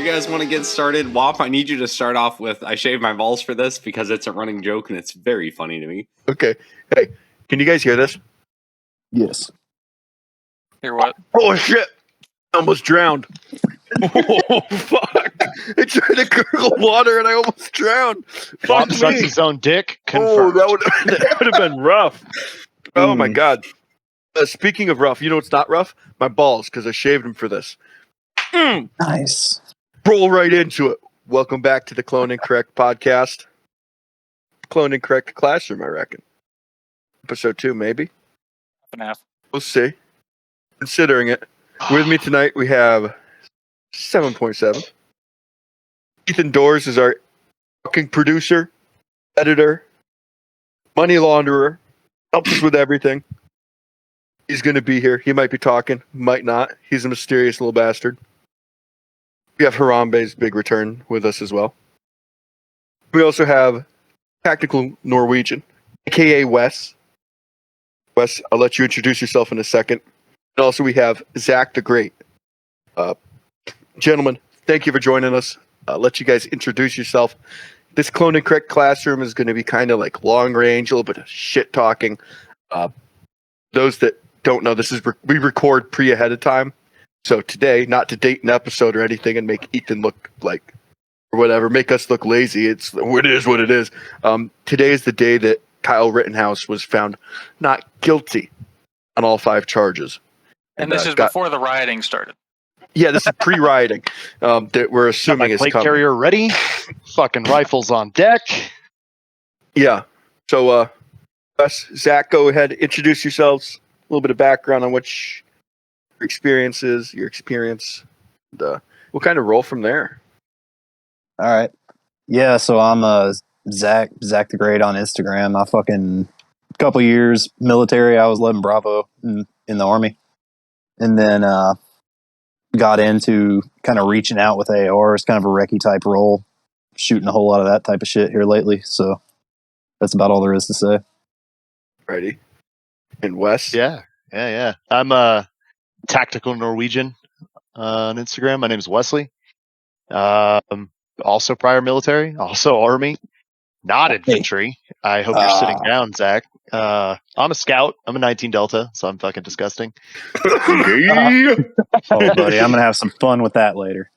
you guys want to get started? Wop, I need you to start off with I shave my balls for this because it's a running joke and it's very funny to me. Okay. Hey, can you guys hear this? Yes. Hear what? Oh shit! I almost drowned. Oh fuck! I tried to gurgle water and I almost drowned. Bob Fuck sucks me. his own dick. Oh, Confirmed. that would have been rough. Oh my god. Speaking of rough, you know what's not rough? My balls, because I shaved them for this. Nice. Roll right into it. Welcome back to the Clone Incorrect podcast. Clone Incorrect Classroom, I reckon. Episode 2, maybe. Half and half. We'll see. Considering it. With me tonight, we have 7.7. Ethan Doors is our fucking producer, editor, money launderer, helps us with everything. He's going to be here. He might be talking, might not. He's a mysterious little bastard. We have Harambe's big return with us as well. We also have Tactical Norwegian, a.k.a. Wes. Wes, I'll let you introduce yourself in a second. And also we have Zack the Great. Gentlemen, thank you for joining us. I'll let you guys introduce yourself. This Clone and Correct classroom is going to be kind of like long range, a little bit of shit talking. Those that don't know, this is we record ahead of time. So today, not to date an episode or anything and make Ethan look like or whatever, make us look lazy. It is what it is. Today is the day that Kyle Rittenhouse was found not guilty on all 5 charges. And this is before the rioting started. Yeah, this is pre-rioting that we're assuming is plate coming. carrier ready. Fucking rifles on deck. Yeah. So, Wes, Zach, go ahead, introduce yourselves. A little bit of background on what your experience is, and we'll kind of roll from there. All right. Yeah, so I'm Zack the Great on Instagram. I fucking couple years military. I was 11 Bravo in the Army. And then got into kind of reaching out with ARs, kind of a recce type role, shooting a whole lot of that type of shit here lately. So that's about all there is to say. Righty. And Wes? Yeah. I'm a Tactical Norwegian on Instagram. My name is Wesley. Also prior military, also Army, not infantry. I hope you're sitting down, Zach. I'm a scout. I'm a 19 Delta, so I'm fucking disgusting. Oh, buddy, I'm going to have some fun with that later.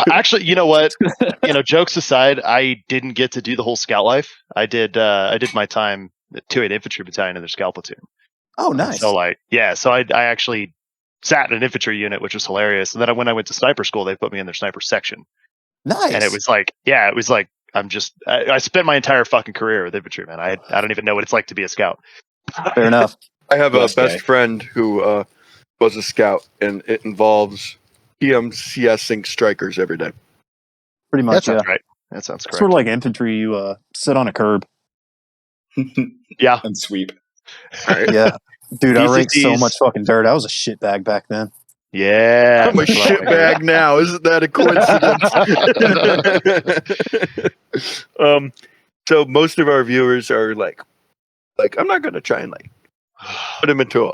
Actually, you know what? Jokes aside, I didn't get to do the whole scout life. I did my time at 2-8 Infantry Battalion in their scout platoon. Oh, nice. So I actually sat in an infantry unit, which was hilarious. And then when I went to sniper school, they put me in their sniper section. Nice. And it was like, I spent my entire fucking career with infantry, man. I don't even know what it's like to be a scout. Fair enough. I have a Best best guy. friend who was a scout, and it involves PMCSing strikers every day. Pretty much, That sounds yeah. right. That sounds correct. Sort of like infantry, you sit on a curb. Yeah. And sweep. All right. Yeah. Dude, I raked so PCCs. much fucking dirt. I was a shitbag back then. Yeah. I'm a shitbag now. Isn't that a coincidence? So most of our viewers are like I'm not going to try and put them into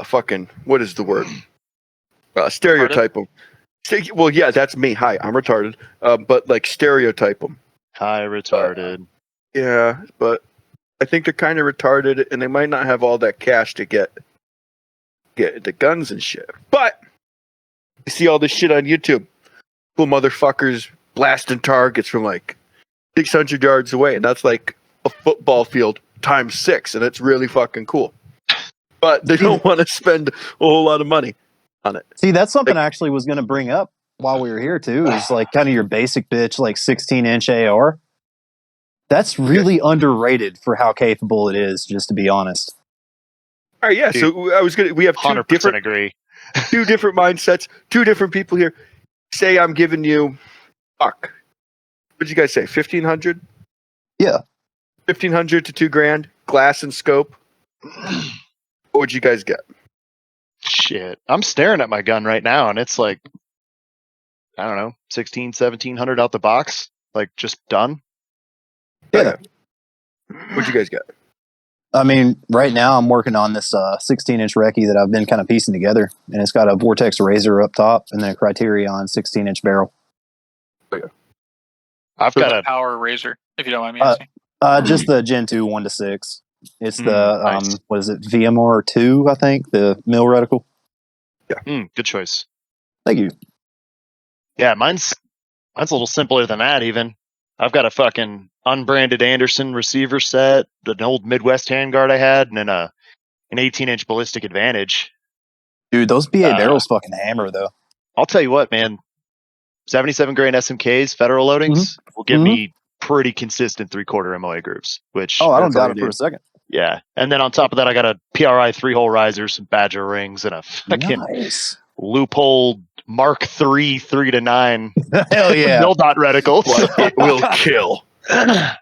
fucking, what is the word? Stereotype them. Well, yeah, that's me. Hi, I'm retarded. But stereotype them. Hi, retarded. Yeah, but I think they're kind of retarded, and they might not have all that cash to get the guns and shit. But you see all this shit on YouTube. Cool motherfuckers blasting targets from 600 yards away, and that's like a football field times 6, and it's really fucking cool. But they don't want to spend a whole lot of money on it. See, that's something I actually was going to bring up while we were here, too, is kind of your basic bitch, 16-inch AR. That's really underrated for how capable it is, just to be honest. All right, yeah. Dude, So we have 100% agree. 2 different mindsets, 2 different people here. Say I'm giving you, what did you guys say? 1,500? Yeah. 1,500 to $2,000, glass and scope. What would you guys get? Shit. I'm staring at my gun right now, and it's I don't know, 1,600, 1,700 out the box. Just done. Yeah. What'd you guys get? I mean, right now I'm working on this 16-inch recce that I've been kind of piecing together, and it's got a Vortex Razor up top and then a Criterion 16-inch barrel. I've got a power razor, if you don't mind me asking. Just the Gen 2 1-6. It's the nice. what is it, VMR 2, I think, the mill reticle. Good choice. Thank you. Yeah, mine's a little simpler than that. Even I've got a fucking unbranded Anderson receiver set, an old Midwest handguard I had, and then an 18-inch ballistic advantage. Dude, those BA barrels fucking hammer though. I'll tell you what, man. 77 grain SMKs, federal loadings will give me pretty consistent 3/4 MOA groups. Which I don't doubt it for a second. Yeah, and then on top of that, I got a PRI 3-hole riser, some Badger rings, and a fucking loophole Mark III 3-9. Hell yeah, Mil dot reticles. It will kill.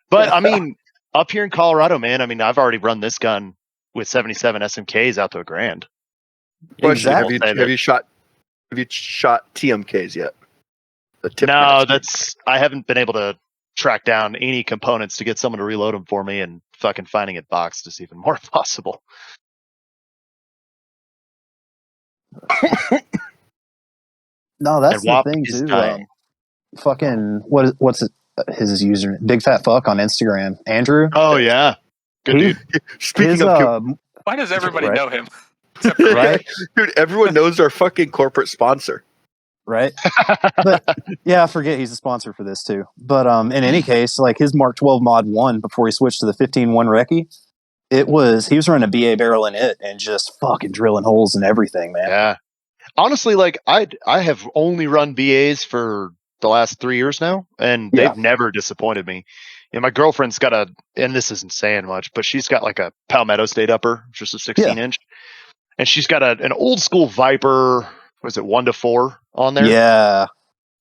But I mean, up here in Colorado, man, I mean, I've already run this gun with 77 SMKs out to $1,000. Question: Have you shot TMKs yet? No, I haven't been able to track down any components to get someone to reload them for me, and fucking finding it boxed is even more possible. No, that's the thing too. Fucking what's his username? Big Fat Fuck on Instagram. Andrew. Oh yeah, good dude. Speaking of, why does everybody know him? Right, dude. Everyone knows our fucking corporate sponsor. Right. But yeah, I forget he's a sponsor for this too. But in any case, like his Mark 12 Mod 1 before he switched to the 15-1 recce, he was running a BA barrel in it and just fucking drilling holes and everything, man. Yeah. Honestly, like I have only run BAs for the last 3 years now, and they've never disappointed me. And my girlfriend's got and this isn't saying much, but she's got like a Palmetto State upper, just a 16-inch, and she's got an old school Viper. Was it 1-4 on there? Yeah.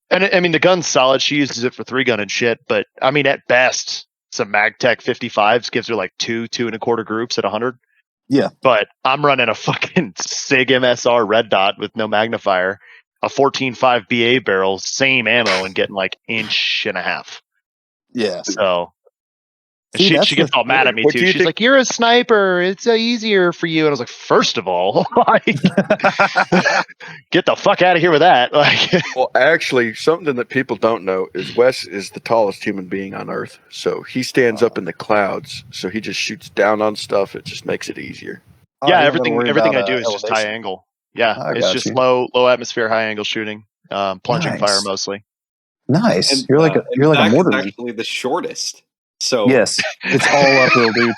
And I mean, the gun's solid. She uses it for 3-gun and shit. But I mean, at best, some MagTech 55s gives her like 2 2.25 groups at 100. Yeah. But I'm running a fucking SIG MSR red dot with no magnifier, a 14.5 BA barrel, same ammo, and getting like 1.5 inches. Yeah. So. She gets all mad at me too. She's like, "You're a sniper. It's easier for you." And I was like, first of all, like, get the fuck out of here with that. Like, well, actually, something that people don't know is Wes is the tallest human being on Earth. So he stands up in the clouds. So he just shoots down on stuff. It just makes it easier. Yeah, everything I do is just high angle. Yeah, it's just low atmosphere, high angle shooting, plunging fire mostly. Nice. And, you're like a mortarman. Actually, the shortest. So yes, it's all uphill, dude.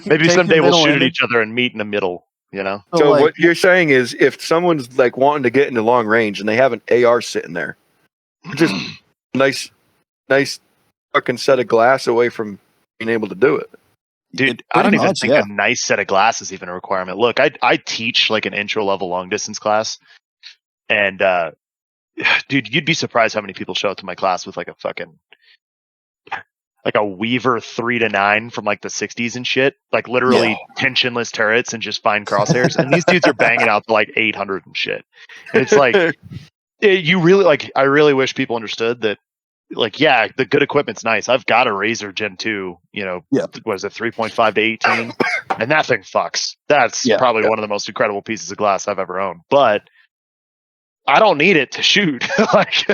Maybe someday we'll shoot at each other and meet in the middle. You know. So like, what you're saying is, if someone's like wanting to get into long range and they have an AR sitting there, just nice fucking set of glass away from being able to do it. Dude, I don't even think a nice set of glass is even a requirement. Look, I teach like an intro level long distance class, and dude, you'd be surprised how many people show up to my class with like a fucking like a Weaver 3-9 from like the 60s and shit, like literally tensionless turrets and just fine crosshairs. And these dudes are banging out to like 800 and shit. And it's like, you really like, I really wish people understood that. Like, yeah, the good equipment's nice. I've got a Razor Gen 2, what is it, 3.5 to 18? And that thing fucks. That's probably one of the most incredible pieces of glass I've ever owned. But I don't need it to shoot. Like,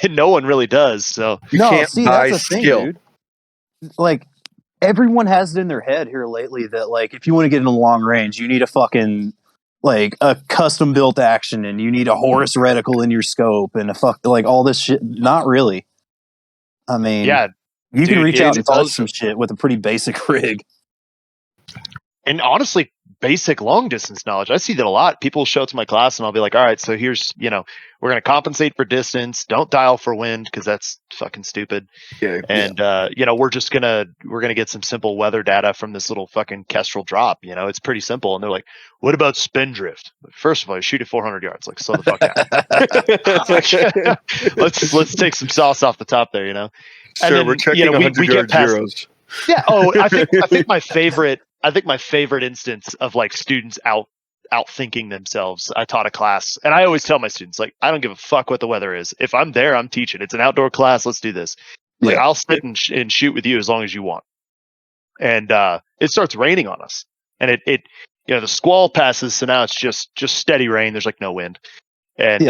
no one really does. So you can't buy skill. Thing, dude. Like, everyone has it in their head here lately that, like, if you want to get into long range, you need a fucking, like, a custom built action, and you need a Horus reticle in your scope, and like all this shit. Not really. I mean, you can reach out and touch some shit with a pretty basic rig. And honestly, basic long distance knowledge. I see that a lot. People show up to my class and I'll be like, all right, so here's, we're going to compensate for distance. Don't dial for wind because that's fucking stupid. And we're going to get some simple weather data from this little fucking Kestrel drop. It's pretty simple. And they're like, what about spin drift? First of all, you shoot at 400 yards. Like, slow the fuck down. let's take some sauce off the top there, Sure, and then, we're checking 100 yard zeros. Yeah. Oh, I think my favorite instance of like students outthinking themselves. I taught a class, and I always tell my students, like, I don't give a fuck what the weather is. If I'm there, I'm teaching. It's an outdoor class. Let's do this. Like I'll sit and shoot with you as long as you want. And it starts raining on us, and it the squall passes, so now it's just steady rain. There's like no wind, and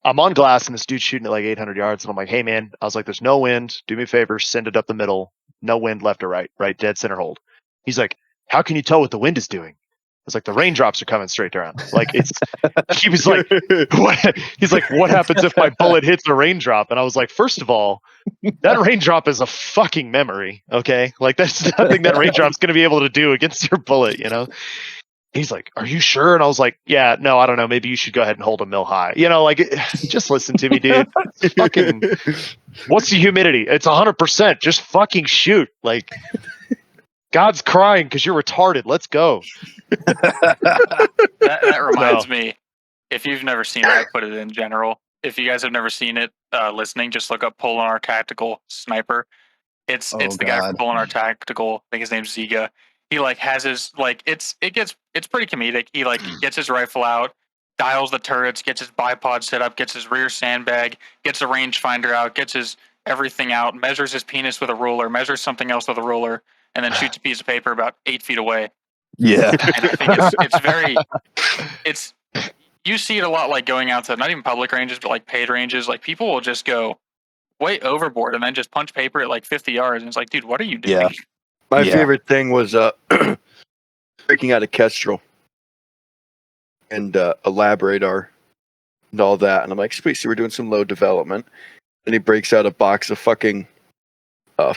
I'm on glass, and this dude's shooting at like 800 yards, and I'm like, hey man, I was like, there's no wind. Do me a favor, send it up the middle. No wind left or right, dead center hold. He's like, how can you tell what the wind is doing? It's like the raindrops are coming straight down. Like he was like, what? He's like, what happens if my bullet hits a raindrop? And I was like, first of all, that raindrop is a fucking memory. Okay. Like that's nothing that raindrop's going to be able to do against your bullet, He's like, are you sure? And I was like, yeah, no, I don't know. Maybe you should go ahead and hold a mil high. Just listen to me, dude. Fucking, what's the humidity? It's 100%. Just fucking shoot. Like, God's crying because you're retarded. Let's go. That reminds me. If you've never seen it, I put it in general. If you guys have never seen it, listening, just look up Polar Tactical Sniper. It's the guy from Polar Tactical. I think his name's Ziga. He has his it's pretty comedic. He gets his rifle out, dials the turrets, gets his bipod set up, gets his rear sandbag, gets the rangefinder out, gets his everything out, measures his penis with a ruler, measures something else with a ruler, and then shoots a piece of paper about 8 feet away. Yeah. And I think you see it a lot going out to not even public ranges, but paid ranges. People will just go way overboard and then just punch paper at 50 yards. And it's like, dude, what are you doing? Yeah. My favorite thing was breaking out a Kestrel and a Labrador and all that. And I'm like, sweet, so we're doing some low development. And he breaks out a box of fucking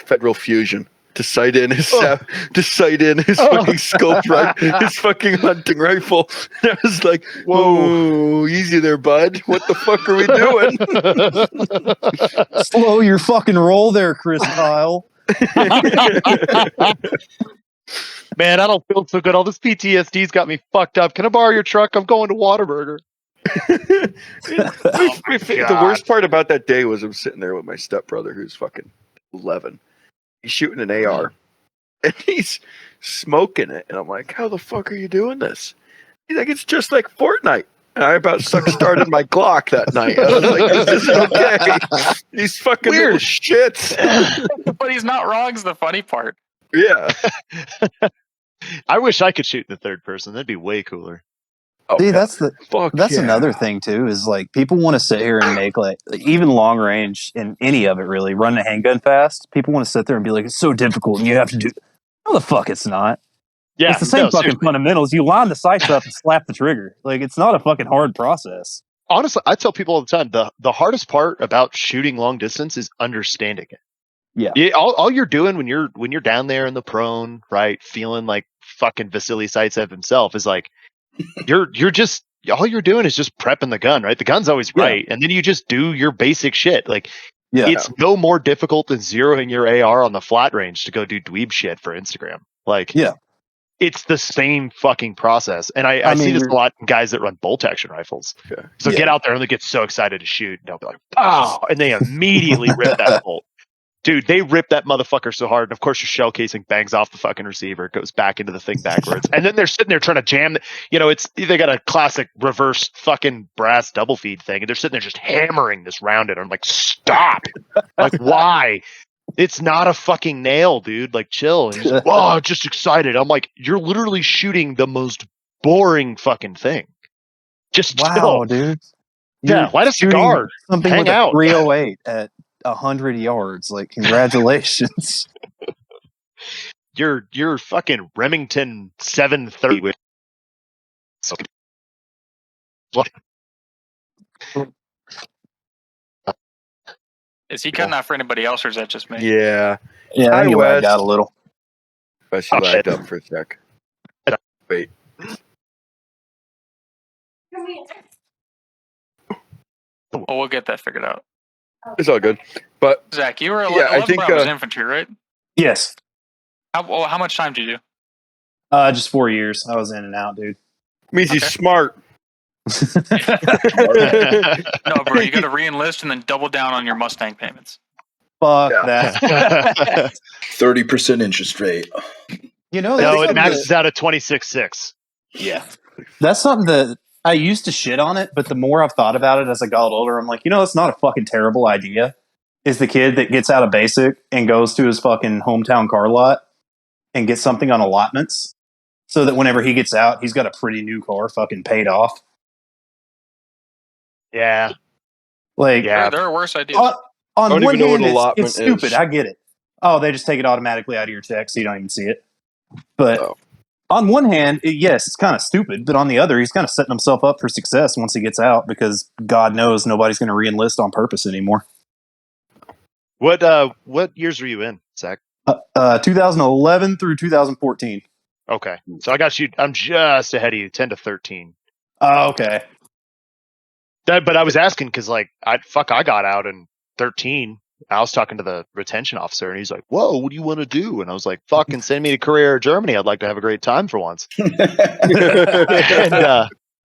Federal Fusion to sight in his fucking scope, right? His fucking hunting rifle. And I was like, whoa, easy there, bud. What the fuck are we doing? Slow your fucking roll there, Chris Kyle. Man, I don't feel so good. All this PTSD's got me fucked up. Can I borrow your truck? I'm going to Whataburger. The worst part about that day was I'm sitting there with my stepbrother who's fucking 11. He's shooting an AR and he's smoking it. And I'm like, how the fuck are you doing this? He's like, it's just like Fortnite. And I about started my Glock that night. I was like, this isn't okay. These fucking little shits. But he's not wrong is the funny part. Yeah. I wish I could shoot in the third person. That'd be way cooler. Oh, see, that's another thing too, is people want to sit here and make even long range in any of it really, run a handgun fast. People want to sit there and be like, it's so difficult and you have to do. No, the fuck it's not. Yeah, it's the same fucking fundamentals. You line the sights up and slap the trigger. It's not a fucking hard process. Honestly, I tell people all the time, the hardest part about shooting long distance is understanding it. Yeah. All you're doing when you're down there in the prone, right, feeling like fucking Vasily Zaitsev himself is you're just all you're doing is just prepping the gun, right? The gun's always right, and then you just do your basic shit. It's no more difficult than zeroing your AR on the flat range to go do dweeb shit for Instagram. It's the same fucking process. And I see this a lot in guys that run bolt action rifles. Yeah. So get out there and they get so excited to shoot. And they'll be like, oh, and they immediately rip that bolt. Dude, they rip that motherfucker so hard. And of course, your shell casing bangs off the fucking receiver. It goes back into the thing backwards. And then they're sitting there trying to jam. They got a classic reverse fucking brass double feed thing. And they're sitting there just hammering this round at her. I'm like, stop. Why? It's not a fucking nail, dude. Chill. And he's like, oh, just excited. I'm like, you're literally shooting the most boring fucking thing. Just chill, dude. Yeah, light a cigar. Something hang with out. A 308 at 100 yards. Congratulations. You're fucking Remington 730 with. Is he cutting out for anybody else, or is that just me? Yeah. Yeah, I lagged out a little. Wes, you lagged up for a sec. Wait. Well, we'll get that figured out. It's all good. But Zach, you were 11 rounds infantry, right? Yes. How much time did you do? Just 4 years. I was in and out, dude. Means he's smart. No, bro, you got to re-enlist and then double down on your Mustang payments. Fuck that. 30% interest rate. No, it maxes out at 26.6. Yeah. That's something that I used to shit on it, but the more I've thought about it as I got older, I'm like, it's not a fucking terrible idea. is the kid that gets out of basic and goes to his fucking hometown car lot and gets something on allotments so that whenever he gets out, he's got a pretty new car fucking paid off. Yeah. Like, there are worse ideas. On one hand, it's stupid. I get it. Oh, they just take it automatically out of your check so you don't even see it. But on one hand, yes, it's kind of stupid. But on the other, he's kind of setting himself up for success once he gets out because God knows nobody's going to re-enlist on purpose anymore. What years were you in, Zach? 2011 through 2014. Okay. So I got you. I'm just ahead of you, 10 to 13. Oh, okay. But I was asking because, like, I got out in 13. I was talking to the retention officer, and he's like, "Whoa, what do you want to do?" And I was like, "Fucking send me to Career Germany. I'd like to have a great time for once." And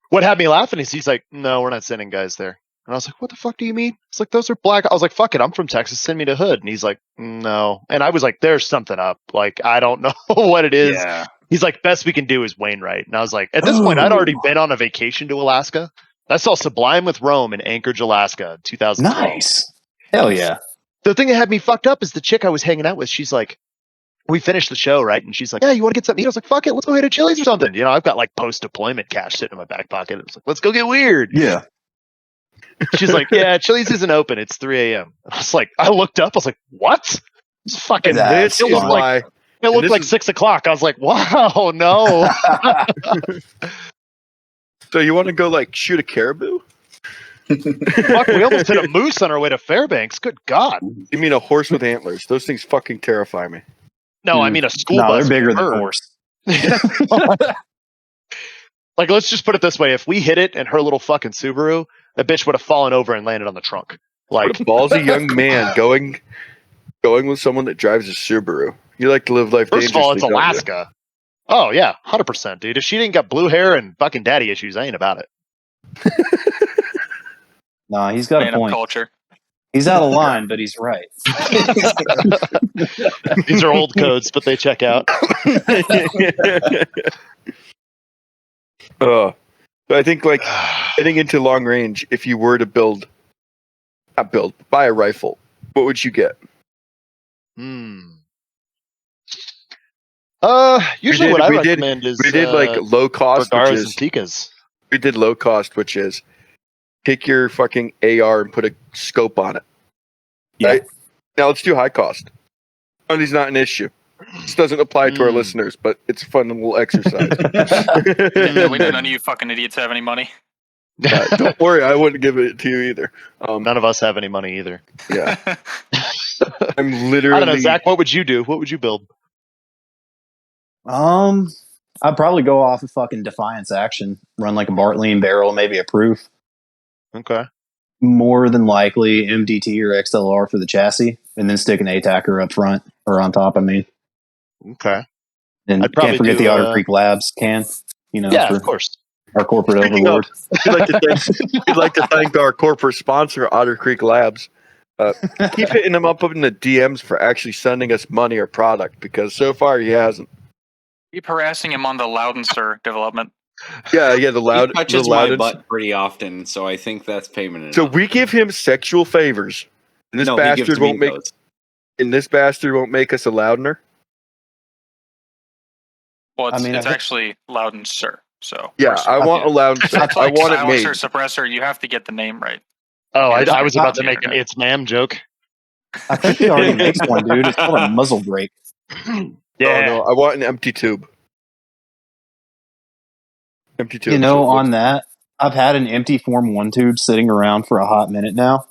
what had me laughing is he's like, "No, we're not sending guys there." And I was like, "What the fuck do you mean?" It's like, "Those are black." I was like, "Fuck it, I'm from Texas. Send me to Hood." And he's like, "No." And I was like, "There's something up. Like, I don't know what it is." Yeah. He's like, "Best we can do is Wainwright." And I was like, at this point, I'd already been on a vacation to Alaska. I saw Sublime with Rome in Anchorage, Alaska, in 2012. Nice. Hell yeah. The thing that had me fucked up is the chick I was hanging out with. She's like, we finished the show, right? And she's like, "Yeah, you want to get something to eat?" I was like, "Fuck it, let's go hit a Chili's or something." You know, I've got like post-deployment cash sitting in my back pocket. It's like, let's go get weird. Yeah. She's like, "Yeah, Chili's isn't open. It's 3 a.m. I was like, I looked up. I was like, "What?" It's fucking. This is why. It looked like 6 o'clock. I was like, "Wow, no." So you want to go like shoot a caribou? Fuck, we almost hit a moose on our way to Fairbanks. Good God. You mean a horse with antlers? Those things fucking terrify me. No, I mean a school bus. They're bigger than a horse. Like, let's just put it this way: if we hit it and her little fucking Subaru, that bitch would have fallen over and landed on the trunk. Like, what a ballsy young man going with someone that drives a Subaru. You like to live life first dangerously. of all, it's Alaska. Oh yeah, 100%, dude. If she didn't got blue hair and fucking daddy issues, I ain't about it. No, he's got a point. Culture. He's out of line, but he's right. These are old codes, but they check out. So I think like heading into long range, if you were to buy a rifle, what would you get? Usually what I recommend is we did like low cost, Bergaras which is and Tikas. We did low cost, which is take your fucking AR and put a scope on it. Yeah. Right? Now let's do high cost. Money's not an issue. This doesn't apply to our listeners, but it's a fun little exercise. We know none of you fucking idiots have any money. Don't worry, I wouldn't give it to you either. None of us have any money either. Yeah. I'm literally. I don't know, Zach. What would you do? What would you build? I'd probably go off of fucking Defiance Action, run like a Bartlean barrel, maybe a Proof. Okay. More than likely MDT or XLR for the chassis, and then stick an ATACR up front or on top. I mean, okay. And can't forget the Otter Creek Labs yeah, of course. Our corporate overlord. We'd like to thank our corporate sponsor, Otter Creek Labs. Keep hitting him up in the DMs for actually sending us money or product, because so far he hasn't. Keep harassing him on the Loudenser development. Yeah, the loud. He touches the my butt pretty often, so I think that's payment enough. So we give him sexual favors, and this bastard won't make. Those. And this bastard won't make us a Loudener. Well, it's actually Loudenser. So yeah, I want a Loudenser. I want it made. Silencer suppressor. You have to get the name right. Oh, I was about to make an "it's ma'am" joke. I think he already makes one, dude. It's called a muzzle brake. Yeah, no, I want an empty tube. Empty tube. On that, I've had an empty Form 1 tube sitting around for a hot minute now.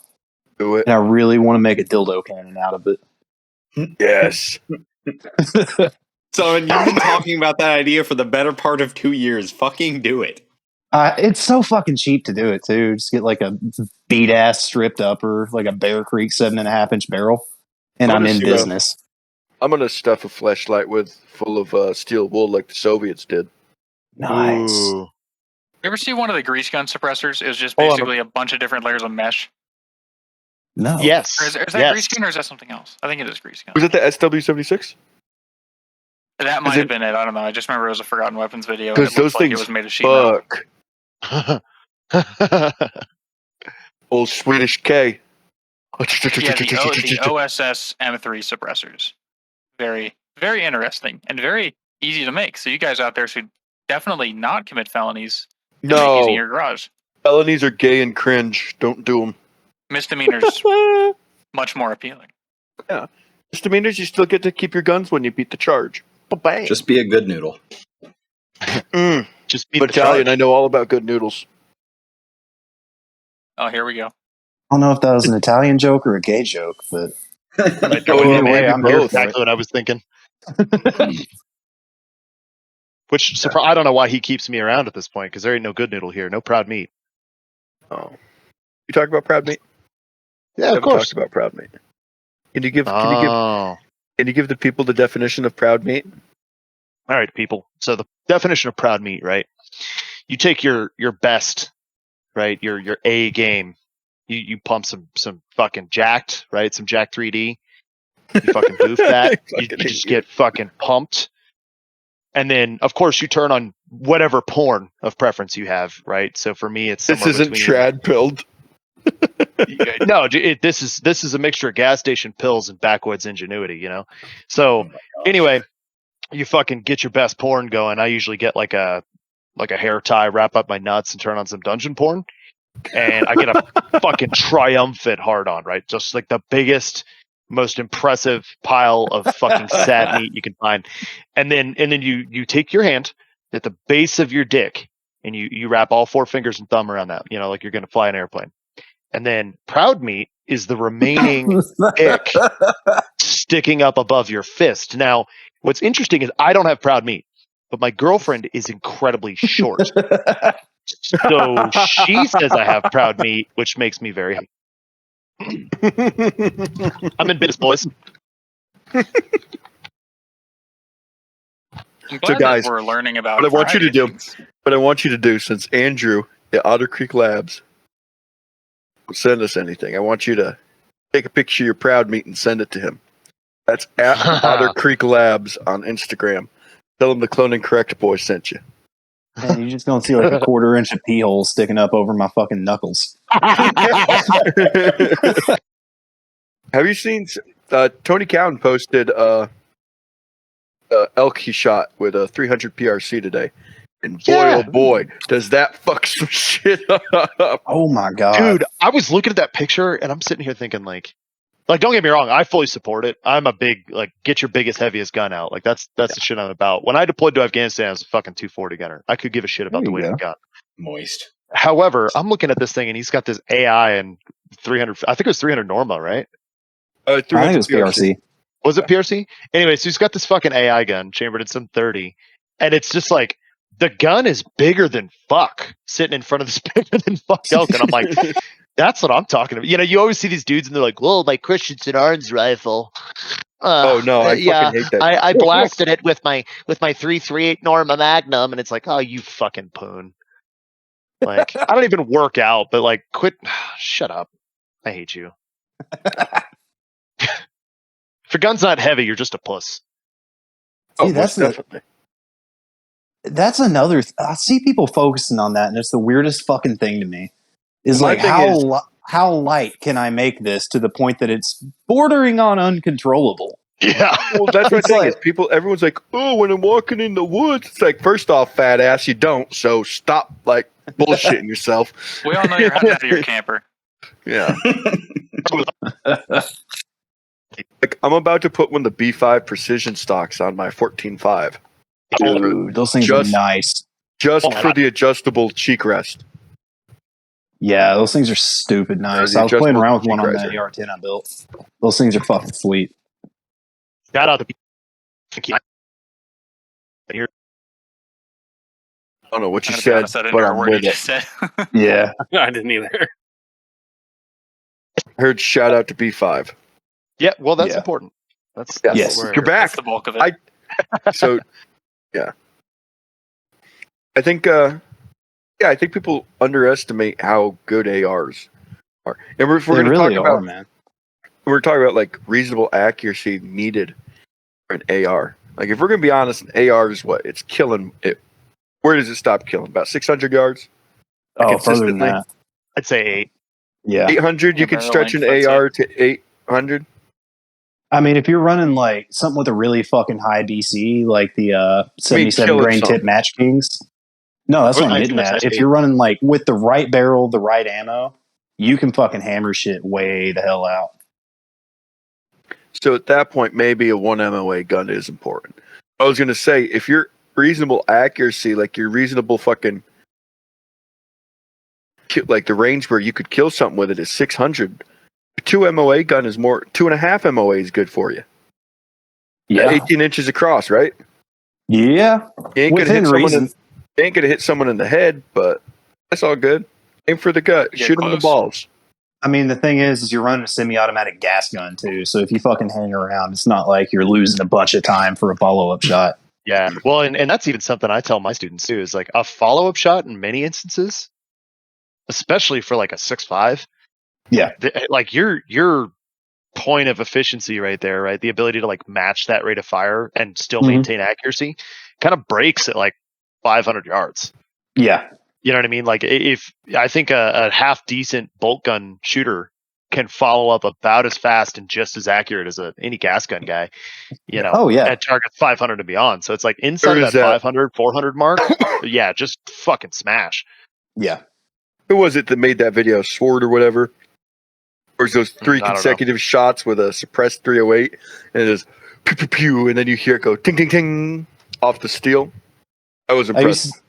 Do it. And I really want to make a dildo cannon out of it. Yes. So you've been talking about that idea for the better part of 2 years. Fucking do it. It's so fucking cheap to do it, too. Just get like a beat-ass stripped upper, like a Bear Creek 7.5-inch barrel, and I'm in business. I'm going to stuff a fleshlight full of steel wool like the Soviets did. Nice. Ooh. You ever see one of the grease gun suppressors? It was just basically a bunch of different layers of mesh. No. Yes. Or is that grease gun or is that something else? I think it is grease gun. Was it the SW76? That might have been it. I don't know. I just remember it was a Forgotten Weapons video. Because those things it was made of sheet metal. Old Swedish K. the OSS M3 suppressors. Very, very interesting and very easy to make. So you guys out there should definitely not commit felonies and make using your garage. Felonies are gay and cringe. Don't do them. Misdemeanors, much more appealing. Yeah. Misdemeanors, you still get to keep your guns when you beat the charge. Bang. Just be a good noodle. Just beat Italian, I know all about good noodles. Oh, here we go. I don't know if that was an Italian joke or a gay joke, but Either way, I'm here for exactly what I was thinking. Which I don't know why he keeps me around at this point, because there ain't no good noodle here, no proud meat. Oh, you talk about proud meat? Yeah, of course. Talked about proud meat. Can you give the people the definition of proud meat? All right, people. So the definition of proud meat, right? You take your best, right? Your A game. You pump some fucking jacked, right? Some jack 3D. You fucking boof that. you just get fucking pumped. And then, of course, you turn on whatever porn of preference you have, right? So for me, it's this isn't trad pilled. No, this is a mixture of gas station pills and backwoods ingenuity, you know. So anyway, you fucking get your best porn going. I usually get like a hair tie, wrap up my nuts, and turn on some dungeon porn, and I get a fucking triumphant hard on, right? Just like the biggest, most impressive pile of fucking sad meat you can find, and then you take your hand at the base of your dick and you wrap all 4 fingers and thumb around that, you know, like you're gonna fly an airplane. And then proud meat is the remaining dick sticking up above your fist. Now, what's interesting is I don't have proud meat, but my girlfriend is incredibly short. So she says I have proud meat, which makes me very happy. I'm in business, boys. I'm glad guys, that we're learning about what I want you to do, things. since Andrew at Otter Creek Labs send us anything, I want you to take a picture of your proud meat and send it to him. That's at Otter Creek Labs on Instagram. Tell him the Cloning Correct boy sent you. Man, you're just gonna see like a 1/4 inch of pee hole sticking up over my fucking knuckles. Have you seen Tony Cowan posted elk he shot with a 300 PRC today? And boy, oh boy, does that fuck some shit up. Oh my god. Dude, I was looking at that picture and I'm sitting here thinking like don't get me wrong, I fully support it. I'm a big get your biggest, heaviest gun out. Like that's the shit I'm about. When I deployed to Afghanistan, I was a fucking 240 gunner. I could give a shit about the weight of the gun. Moist. However, I'm looking at this thing and he's got this AI and 300. I think it was 300 Norma, right? 300 I think it was PRC. Was it PRC? Anyway, so he's got this fucking AI gun chambered in some 30, and it's just like the gun is bigger than fuck sitting in front of this bigger than fuck elk, and I'm like, that's what I'm talking about. You know, you always see these dudes and they're like, "Well, my Christensen Arms rifle." Oh no, I fucking hate that. I blasted it with my 338 Norma Magnum, and it's like, oh, you fucking poon. Like, I don't even work out, but like, quit. Shut up. I hate you. If your gun's not heavy, you're just a puss. See, that's another. I see people focusing on that, and it's the weirdest fucking thing to me. Is like how light can I make this to the point that it's bordering on uncontrollable? Yeah. Well, that's what I'm saying. Everyone's like, oh, when I'm walking in the woods, it's like, first off, fat ass, you don't. So stop like bullshitting yourself. We all know you're hunting out of your camper. Yeah. Like, I'm about to put one of the B5 precision stocks on my 14.5. Dude, those things are nice. Just for the adjustable cheek rest. Yeah, those things are stupid nice. I was playing around with one on that AR-10 I built. Those things are fucking sweet. Shout out to I don't know what you said, but I'm with it. Yeah. I didn't either. I heard shout out to B5. Yeah, well, that's important. That's yes. You're back. That's the bulk of it. So, yeah. I think people underestimate how good ARs are. And we're going to talk about, man. We're talking about like reasonable accuracy needed for an AR. Like, if we're going to be honest, an AR is what? It's killing it. Where does it stop killing? About 600 yards? Oh, further than that. I'd say 8. Yeah. 800, you can stretch an AR to 800. I mean, if you're running like something with a really fucking high BC, like the 77 grain tip Match Kings. No, that's what I'm getting at. If you're running like with the right barrel, the right ammo, you can fucking hammer shit way the hell out. So at that point, maybe a 1 MOA gun is important. I was going to say, if you're reasonable accuracy, like your reasonable fucking, like the range where you could kill something with it is 600. A 2 MOA gun is more, 2.5 MOA is good for you. Yeah. 18 inches across, right? Yeah. You ain't going to hit someone in the head, but that's all good. Aim for the gut. Shoot them in the balls. I mean, the thing is you're running a semi-automatic gas gun too. So if you fucking hang around, it's not like you're losing a bunch of time for a follow-up shot. Yeah. Well, and that's even something I tell my students too, is like a follow-up shot in many instances, especially for like a 6.5. Yeah. Like your point of efficiency right there, right? The ability to like match that rate of fire and still maintain accuracy kind of breaks at like 500 yards. Yeah. You know what I mean? Like if I think a half decent bolt gun shooter can follow up about as fast and just as accurate as any gas gun guy, you know, at target 500 and beyond. So it's like inside of that 500, 400 mark. Yeah. Just fucking smash. Yeah. Who was it that made that video? Sword or whatever? Or those 3 consecutive shots with a suppressed 308 and it is pew pew pew, and then you hear it go ting ting ting off the steel. I was impressed.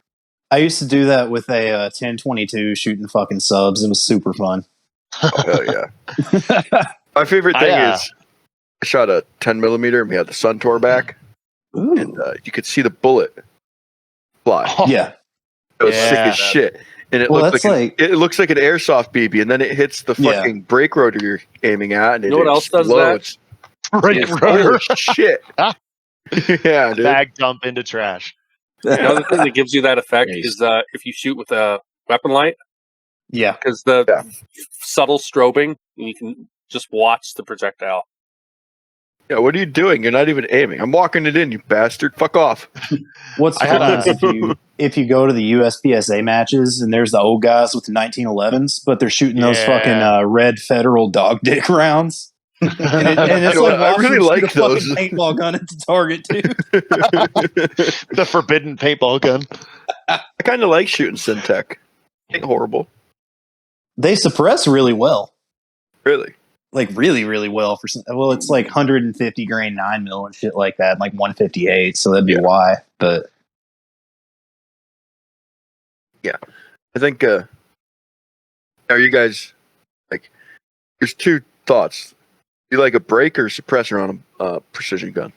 I used to do that with a 1022 shooting fucking subs. It was super fun. Oh hell yeah! My favorite thing is I shot a 10 millimeter and we had the Suntour back, and you could see the bullet fly. Oh. Yeah, it was sick as shit. And it looks like it looks like an airsoft BB, and then it hits the fucking brake rotor you're aiming at, and you know what else does that? Brake rotor. Shit. Yeah, dude. Bag dump into trash. The other thing that gives you that effect is if you shoot with a weapon light. Yeah. Because the subtle strobing, you can just watch the projectile. Yeah, what are you doing? You're not even aiming. I'm walking it in, you bastard. Fuck off. What's fun is if you go to the USPSA matches and there's the old guys with the 1911s, but they're shooting those fucking red federal dog dick rounds. And it's like I really like those. Paintball gun at the target too. The forbidden paintball gun. I kind of like shooting Syntech. Ain't horrible. They suppress really well. Really? Like really, really well well, it's like 150 grain 9mm and shit like that, like 158. So that'd be why. But yeah, I think. Are you guys like? There's 2 thoughts. You like a brake or suppressor on a precision gun?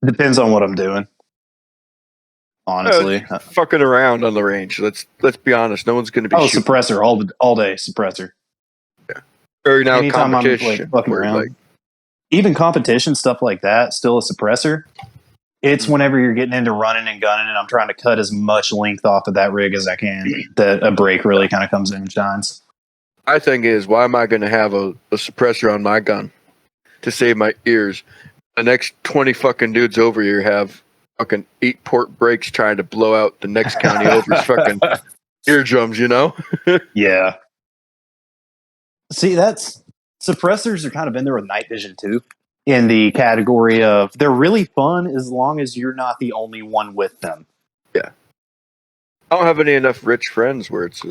Depends on what I'm doing. Honestly, fucking around on the range. Let's be honest. No one's going to be. Suppressor all day. Suppressor. Yeah. Or now anytime competition. I'm like fucking around. Even competition stuff like that, still a suppressor. It's whenever you're getting into running and gunning, and I'm trying to cut as much length off of that rig as I can, that a brake really kind of comes in and shines. My thing is, why am I going to have a suppressor on my gun to save my ears? The next 20 fucking dudes over here have fucking 8-port brakes trying to blow out the next county over's fucking eardrums, you know? Yeah. See, suppressors are kind of in there with night vision too, in the category of they're really fun as long as you're not the only one with them. Yeah. I don't have any enough rich friends where it's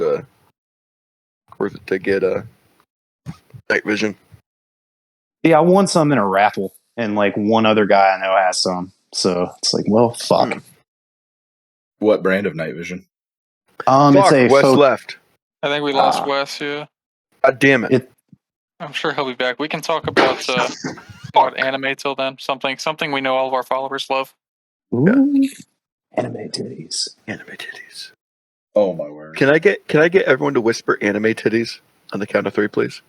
worth it to get night vision. Yeah, I won some in a raffle, and like one other guy I know has some. So it's like, well, fuck. What brand of night vision? It's a Wes left. I think we lost Wes. Yeah. God damn it. I'm sure he'll be back. We can talk about anime till then. Something we know all of our followers love. Ooh. Anime titties. Anime titties. Oh my word! Can I get everyone to whisper anime titties on the count of 3, please?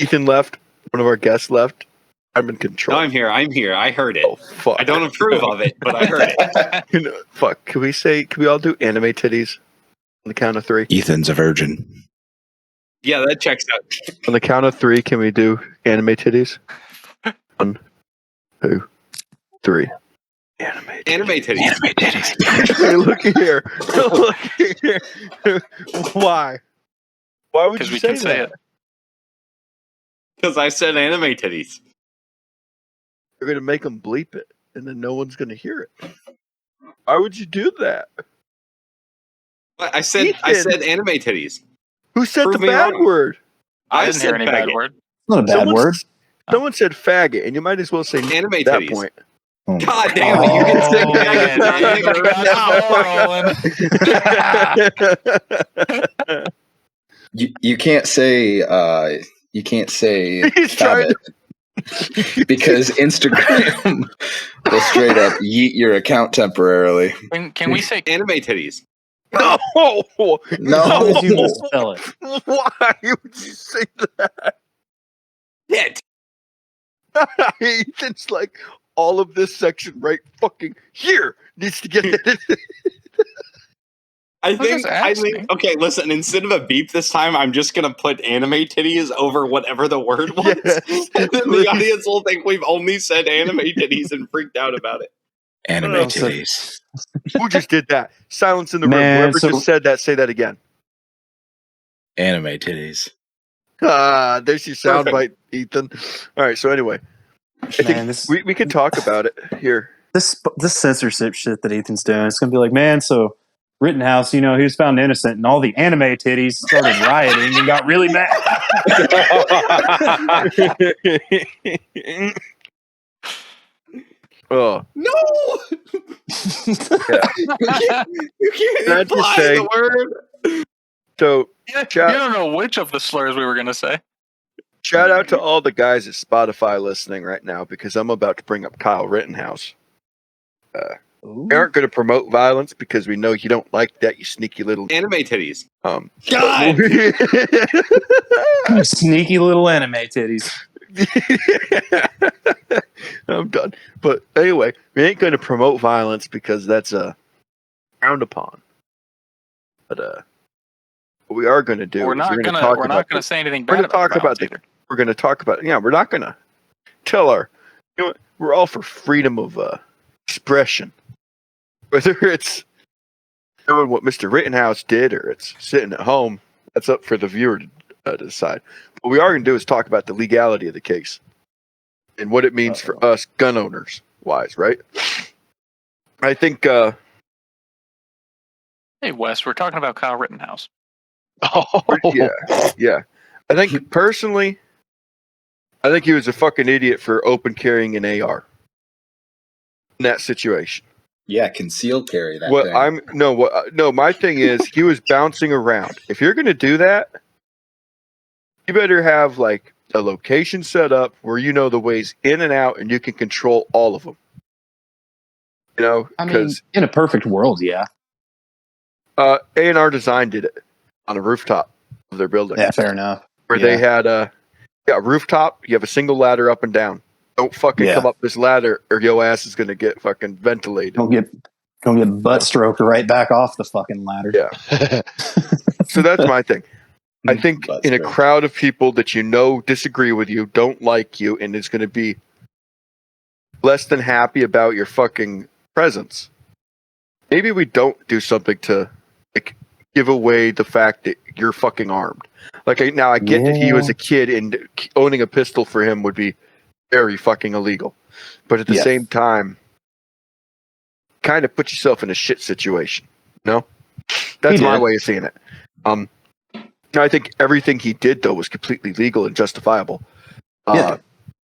Ethan left. One of our guests left. I'm in control. No, I'm here. I heard it. Oh fuck! I don't approve of it, but I heard it. Fuck. Can we all do anime titties on the count of 3? Ethan's a virgin. Yeah, that checks out. On the count of 3, can we do anime titties? 1, 2, 3. Anime titties. Hey, look here. Look here. Why? Why would Because you we say can say that? it. Because I said anime titties. You're gonna make them bleep it, and then no one's gonna hear it. Why would you do that? I said anime titties. Who said Prove the me bad wrong. word? I didn't hear said any bad faggot. word. Not a bad word. Someone said faggot, and you might as well say Anime at that titties. point. Oh, God damn it! You can say Oh, faggot, not man, nigger. we got the ball rolling. You can't say He's trying fabbit because Instagram will straight up yeet your account temporarily. Can we say Anime titties. No, As long as you No, misspell it. why would you say that? Hit. Ethan's like all of this section right fucking here needs to get edited. I Who just think. asked me? Okay, listen. Instead of a beep this time, I'm just gonna put anime titties over whatever the word was, Yes, and then please. the audience will think we've only said anime titties and freaked out about it. anime Oh, titties. Who just did that? Silence in the room. Man, Whoever so- just said that, say that again. Anime titties. There's your soundbite, Ethan. All right. So anyway, I think Man, this we can talk about it here. this censorship shit that Ethan's doing, it's gonna be like, man, so Rittenhouse, he was found innocent, and all the anime titties started rioting and got really mad. Oh, No, yeah. you can't That's to imply say- the word. So You don't know which of the slurs we were going to say. shout out to all the guys at Spotify listening right now because I'm about to bring up Kyle Rittenhouse. We aren't going to promote violence because we know you don't like that, you sneaky little. Anime titties. God, Sneaky little anime titties. I'm done. But anyway, we ain't going to promote violence because that's frowned upon. But what we are going to do We're is not we're going talk to about say anything we're bad gonna talk about about the violence we're going to talk about we're not going to tell we're all for freedom of expression, whether it's doing what Mr. Rittenhouse did or it's sitting at home. That's up for the viewer to decide. What we are going to do is talk about the legality of the case and what it means for us gun owners wise, right? I think Hey, Wes, we're talking about Kyle Rittenhouse. yeah. I think personally, I think he was a fucking idiot for open carrying an AR in that situation. Yeah, concealed carry that What thing. my thing is he was bouncing around. If you're going to do that, you better have like a location set up where you know the ways in and out and you can control all of them. I mean, in a perfect world, yeah. A&R Design did it on a rooftop of their building. Yeah, fair enough. Where they had a rooftop, you have a single ladder up and down. Don't fucking come up this ladder or your ass is going to get fucking ventilated. Don't get butt stroked right back off the fucking ladder. Yeah. So that's my thing. I think in a crowd of people that disagree with you, don't like you, and is going to be less than happy about your fucking presence, maybe we don't do something to give away the fact that you're fucking armed. Like now, I get that he was a kid and owning a pistol for him would be very fucking illegal, but at the same time, kind of put yourself in a shit situation. No, that's my way of seeing it. I think everything he did though was completely legal and justifiable.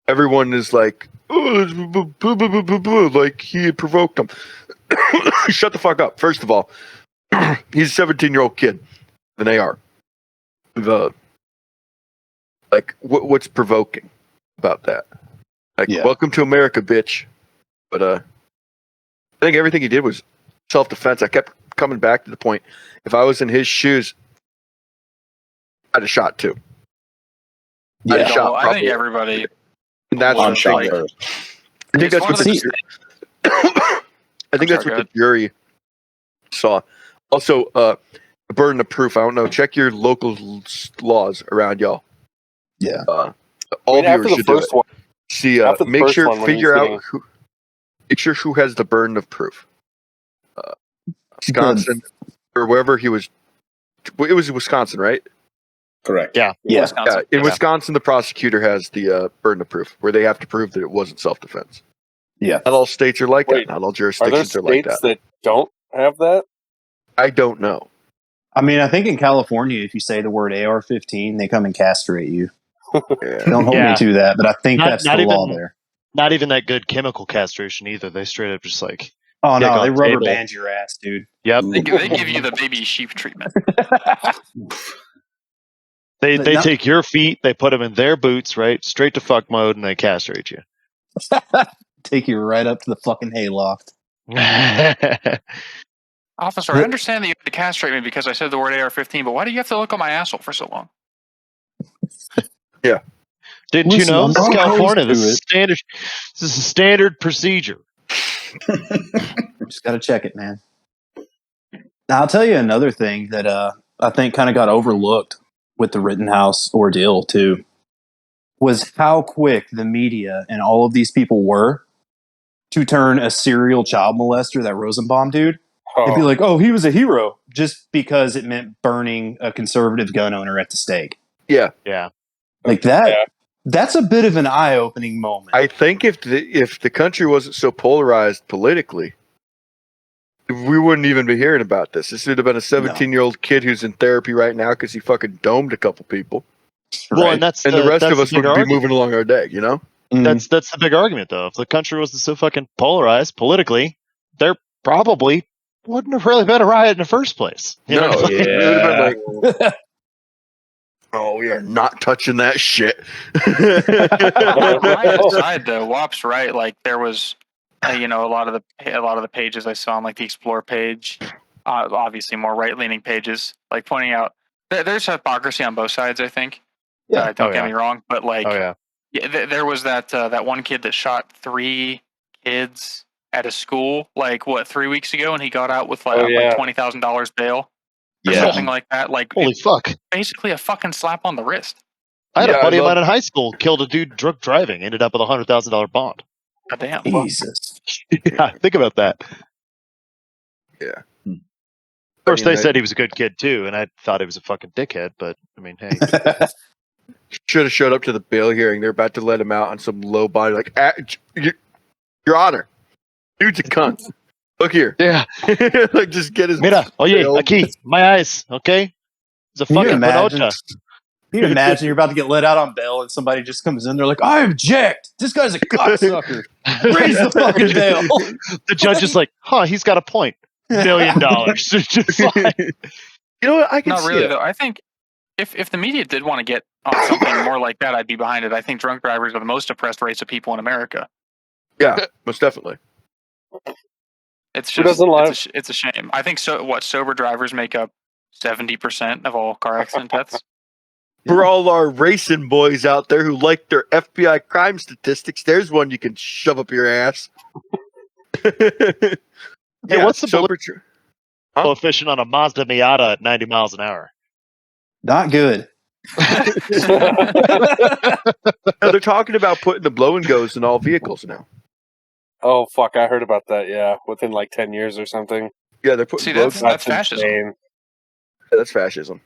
Everyone is like, like he provoked him. Shut the fuck up. First of all, he's a 17-year-old kid with an AR. What's provoking about that? Welcome to America, bitch. But I think everything he did was self-defense. I kept coming back to the point. If I was in his shoes, I'd have shot too. I think everybody. And that's on shot first. I think that's what the jury saw. Also, the burden of proof. I don't know. Check your local laws around y'all. Yeah. All viewers should do it. One, See, after the make first sure, one, when figure he's out getting- who. picture who has the burden of proof. Wisconsin, or wherever he was. It was Wisconsin, right? Correct. Yeah. Wisconsin. In Wisconsin, the prosecutor has the burden of proof, where they have to prove that it wasn't self-defense. Yeah. Not all states are like Wait, that. Not all Are there jurisdictions are like states that. that don't have that? I don't know. I mean, I think in California, if you say the word AR-15, they come and castrate you. Yeah. Don't hold Yeah. me to that, but I think Not- that's not the law even- there. Not even that good chemical castration either. They straight up just like, Oh dick no, on they the rubber table. band your ass, dude. yep. They give you the baby sheep treatment. They No. take your feet, they put them in their boots, right, straight to fuck mode, and they castrate you. Take you right up to the fucking hayloft. Officer, I understand that you have to castrate me because I said the word AR-15, but why do you have to look on my asshole for so long? Didn't Listen, you know I'm this is not California? opposed to This is standard. This is a standard procedure. Just got to check it, man. Now, I'll tell you another thing that I think kind of got overlooked with the Rittenhouse ordeal, too, was how quick the media and all of these people were to turn a serial child molester, that Rosenbaum dude, and be like, oh, he was a hero, just because it meant burning a conservative gun owner at the stake. Yeah. Yeah. Like that. That's a bit of an eye-opening moment. I think if the country wasn't so polarized politically, we wouldn't even be hearing about this. This would have been a 17-year-old kid who's in therapy right now because he fucking domed a couple people. Well, Right. and that's And the rest of that's us the would big be argument. moving along our day, you know? That's the big argument, though. If the country wasn't so fucking polarized politically, there probably wouldn't have really been a riot in the first place. You know No, what I mean? it would have been like, oh, we are not touching that shit. Riot aside, though, WAP's right. Like there was, a lot of the pages I saw on like the Explore page, obviously more right-leaning pages, like pointing out there's hypocrisy on both sides. I think. Yeah. Don't get me wrong, but like, Oh yeah. there was that one kid that shot 3 kids at a school, like 3 weeks ago, and he got out with like $20,000 bail or something like that. Like, Holy fuck! Basically a fucking slap on the wrist. I had a buddy of mine in high school killed a dude drunk driving, ended up with a $100,000 bond. God damn. Jesus. Yeah, think about that. Yeah. Of course, they said he was a good kid too, and I thought he was a fucking dickhead. But I mean, hey, should have showed up to the bail hearing. They're about to let him out on some low body, like, Your Honor, dude's a cunt. Look here. Yeah. Like, just get his. Mira, oye, aquí, my eyes, okay? It's a fucking panocha. Can you imagine you're about to get let out on bail and somebody just comes in, they're like, I object. This guy's a cocksucker. Raise the fucking bail. The judge is like, he's got a point. $1 million. Just like, You know what? I can Not see really, it. though. I think if the media did want to get on something more like that, I'd be behind it. I think drunk drivers are the most oppressed race of people in America. Yeah, most definitely. It's just it's a shame. I think sober drivers make up 70% of all car accident deaths. For all our racing boys out there who like their FBI crime statistics, there's one you can shove up your ass. Hey, what's the sober coefficient on a Mazda Miata at 90 miles an hour? Not good. No, they're talking about putting the blow and goes in all vehicles now. Oh fuck! I heard about that. Yeah, within like 10 years or something. Yeah, they're putting. See, that's fascism. Yeah, that's fascism.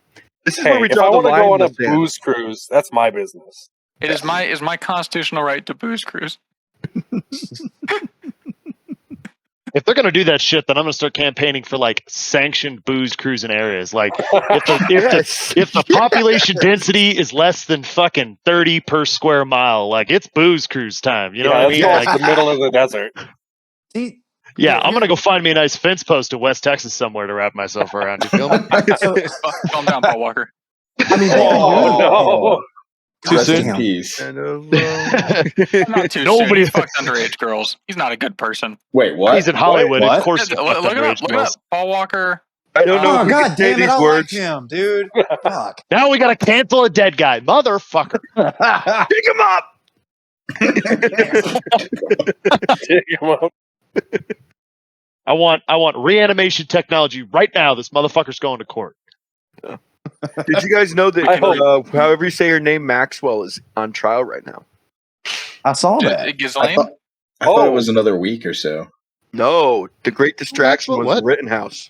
This is Hey, where we if draw I the want to line. go on a in the sand. booze cruise, that's my business. It is my constitutional right to booze cruise. If they're gonna do that shit, then I'm gonna start campaigning for like sanctioned booze cruising areas. Like if the population density is less than fucking 30 per square mile, like it's booze cruise time. You know what I mean? Like Like the middle of the desert. yeah, I'm gonna go find me a nice fence post in West Texas somewhere to wrap myself around. You feel me? Calm down, Paul Walker. I mean, no. Too Rest soon. in Peace. Not too soon. He fucked underage girls. He's not a good person. Wait, what? He's in Hollywood. What? Of course, he Look fucked it up. underage Look it girls. up. Paul Walker. I don't know. Oh, if we God can say damn it. these I words. like him, dude. Fuck. Now we gotta cancel a dead guy, motherfucker. Pick him up. Dig him up. I want reanimation technology right now. This motherfucker's going to court. Did you guys know that however you say her name, Maxwell, is on trial right now? I saw that. Ghislaine? I thought it was another week or so. No, the Great Distraction was What? Rittenhouse.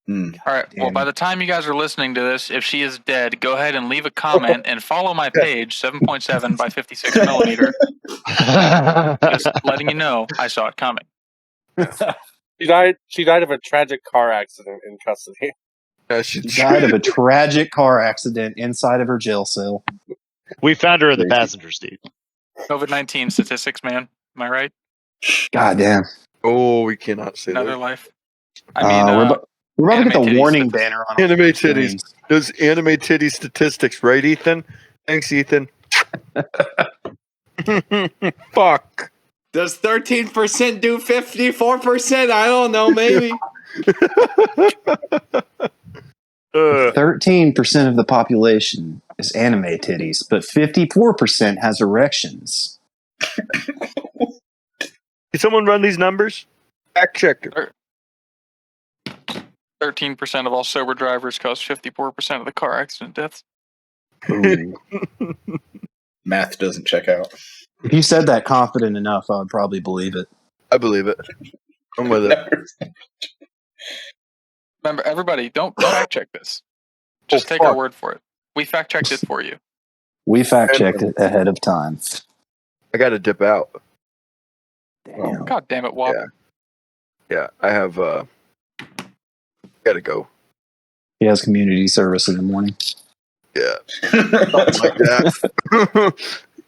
All right. Well, by the time you guys are listening to this, if she is dead, go ahead and leave a comment and follow my page, 7.7 by 56 millimeter. Just letting you know I saw it coming. She died of a tragic car accident in custody. She died of a tragic car accident inside of her jail cell. We found her in the passenger seat. COVID-19 statistics, man. Am I right? God damn. Oh, we cannot say Another that. life. I mean, we're about to get the anime warning titties. banner on Anime titties. Those anime titty statistics, right, Ethan? Thanks, Ethan. Fuck. Does 13% do 54%? I don't know, maybe. 13% of the population is anime titties, but 54% has erections. Can someone run these numbers? Fact checker. 13% of all sober drivers cause 54% of the car accident deaths. Math doesn't check out. If you said that confident enough, I would probably believe it. I believe it. I'm with it. Remember, everybody, don't fact check this. Just take our word for it. We fact checked it for you. We fact checked it ahead of time. I got to dip out. Damn. God damn it, Wop. Yeah, I have. Got to go. He has community service in the morning. Yeah, something like that.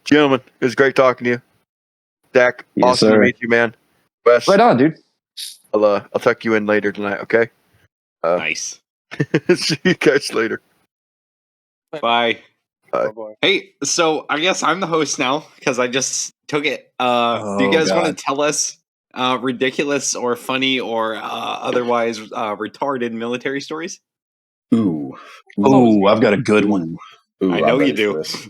Gentlemen, it was great talking to you. Zach, Yes, awesome sir. to meet you, man. Wes, Right on, dude. I'll tuck you in later tonight. Okay. Nice. See you guys later. Bye. Oh boy. Hey, so I guess I'm the host now because I just took it. Do you guys want to tell us ridiculous or funny or otherwise retarded military stories? Ooh, I've got a good one. Ooh, I know I'm you ready for do. this.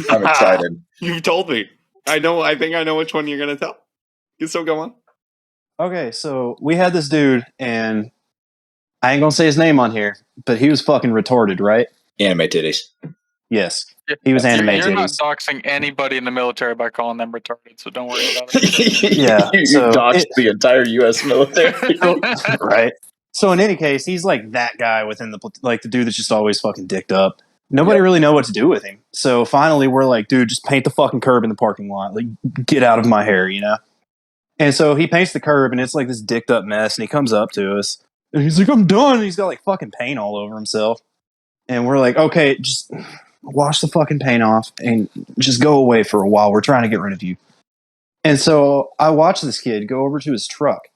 I'm excited. You've told me. I know. I think I know which one you're gonna tell. So go on. Okay, so we had this dude, and I ain't gonna say his name on here, but he was fucking retarded, right? Anime titties. Yes. He was anime You're not titties. doxing anybody in the military by calling them retarded, so don't worry about it. Yeah, you so doxed the entire U.S. military. Right. So in any case, he's like that guy within the the dude that's just always fucking dicked up. Nobody really know what to do with him. So finally, we're like, dude, just paint the fucking curb in the parking lot. Like, get out of my hair, you know. And so he paints the curb, and it's like this dicked up mess. And he comes up to us, and he's like, "I'm done." And he's got like fucking paint all over himself. And we're like, "Okay, just wash the fucking paint off and just go away for a while. We're trying to get rid of you." And so I watch this kid go over to his truck,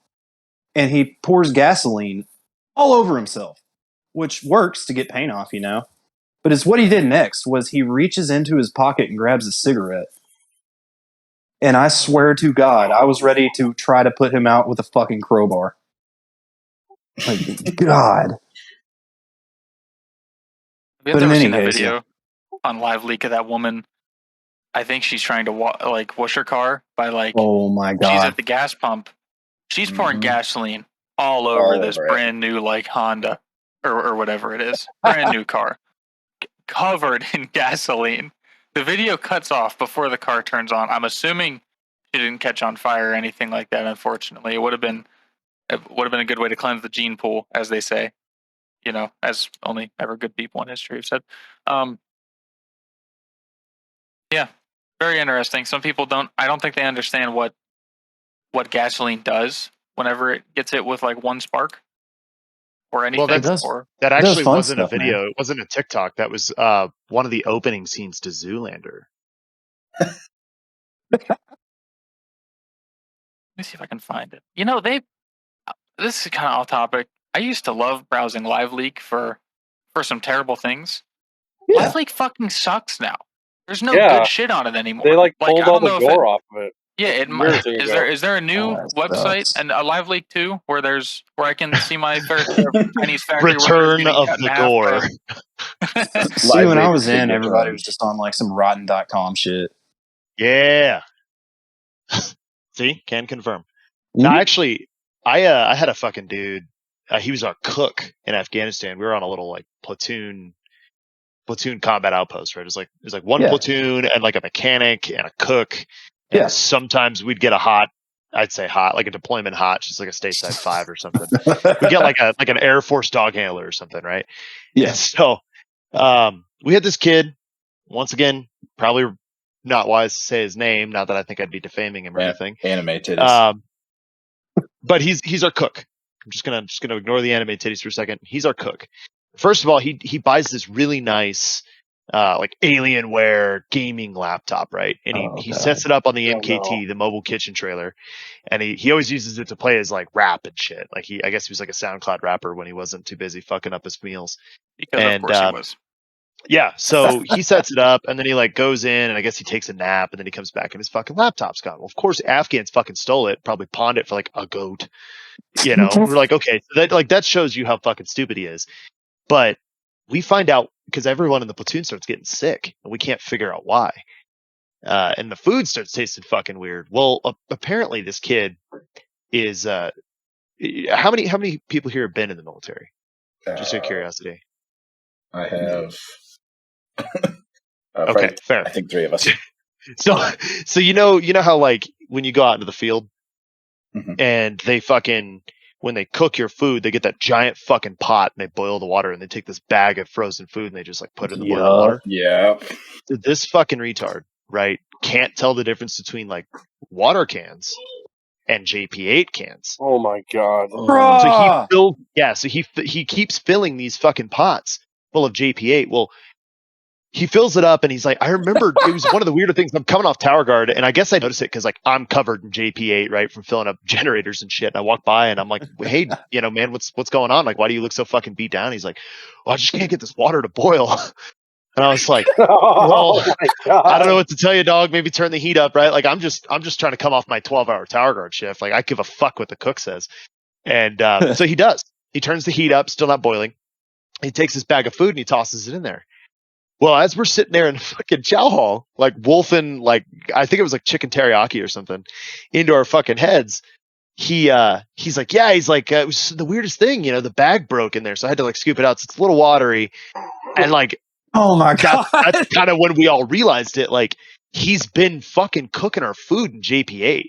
and he pours gasoline all over himself, which works to get paint off, you know. But it's what he did next was he reaches into his pocket and grabs a cigarette. And I swear to God, I was ready to try to put him out with a fucking crowbar. Like, God. Have you ever seen that video on Live Leak of that woman? I think she's trying to wash her car by oh my God. She's at the gas pump. She's pouring gasoline all over this brand new Honda or whatever it is. Brand new car. Covered in gasoline. The video cuts off before the car turns on. I'm assuming she didn't catch on fire or anything like that, unfortunately. It would have been a good way to cleanse the gene pool, as they say. You know, as only ever good people in history have said. Yeah, very interesting. Some people I don't think they understand what gasoline does whenever it gets hit with one spark or anything. Well, that actually wasn't a video. Man. It wasn't a TikTok. That was one of the opening scenes to Zoolander. Let me see if I can find it. You know, this is kind of off topic. I used to love browsing LiveLeak for some terrible things. Yeah. LiveLeak fucking sucks now. There's no good shit on it anymore. They pulled all the gore off of it. Yeah, is there a new website and a LiveLeak too where I can see my fair share of Chinese factory Return of the Gore. See, when I was in, everybody was just on some rotten.com shit. Yeah. See, can confirm. Mm-hmm. No, actually, I had a fucking dude. He was our cook in Afghanistan. We were on a little platoon combat outpost, right? It was like one platoon and a mechanic and a cook. And sometimes we'd get a hot I'd say hot, like a deployment hot, just like a stateside 5 or something. We get like an Air Force dog handler or something, right? Yeah. And so we had this kid, once again, probably not wise to say his name, not that I think I'd be defaming him or anything. Anime titties. But he's our cook. I'm just gonna ignore the anime titties for a second. He's our cook. First of all, he buys this really nice like Alienware gaming laptop, right? And he sets it up on the MKT, the mobile kitchen trailer, and he always uses it to play his like rap and shit. Like I guess he was like a SoundCloud rapper when he wasn't too busy fucking up his meals. Because of course he was. Yeah, so he sets it up and then he like goes in and I guess he takes a nap and then he comes back and his fucking laptop's gone. Well, of course Afghans fucking stole it, probably pawned it for like a goat. You know, we're like, okay, so that shows you how fucking stupid he is. But we find out because everyone in the platoon starts getting sick and we can't figure out why. And the food starts tasting fucking weird. Well, apparently this kid is how many people here have been in the military? Just out of curiosity. I have okay, fair. I think 3 of us. So you know how like when you go out into the field and they fucking when they cook your food, they get that giant fucking pot and they boil the water and they take this bag of frozen food and they just like put it in the boiling water. Yeah. So this fucking retard, right, can't tell the difference between like water cans and JP8 cans. Oh my god. So he keeps filling these fucking pots full of JP8. Well, he fills it up and he's like, I remember it was one of the weirder things. I'm coming off Tower Guard and I guess I noticed it because like I'm covered in JP8, right, from filling up generators and shit. And I walk by and I'm like, hey, man, what's going on? Like, why do you look so fucking beat down? He's like, I just can't get this water to boil. And I was like, well, I don't know what to tell you, dog. Maybe turn the heat up, right? Like I'm just trying to come off my 12-hour Tower Guard shift. Like I give a fuck what the cook says. And so he does. He turns the heat up, still not boiling. He takes his bag of food and he tosses it in there. Well, as we're sitting there in fucking chow hall, like wolfing, like I think it was like chicken teriyaki or something, into our fucking heads, he's like, it was the weirdest thing, the bag broke in there, so I had to like scoop it out. So it's a little watery, and like, oh my god, that's kind of when we all realized it. Like he's been fucking cooking our food in JP8.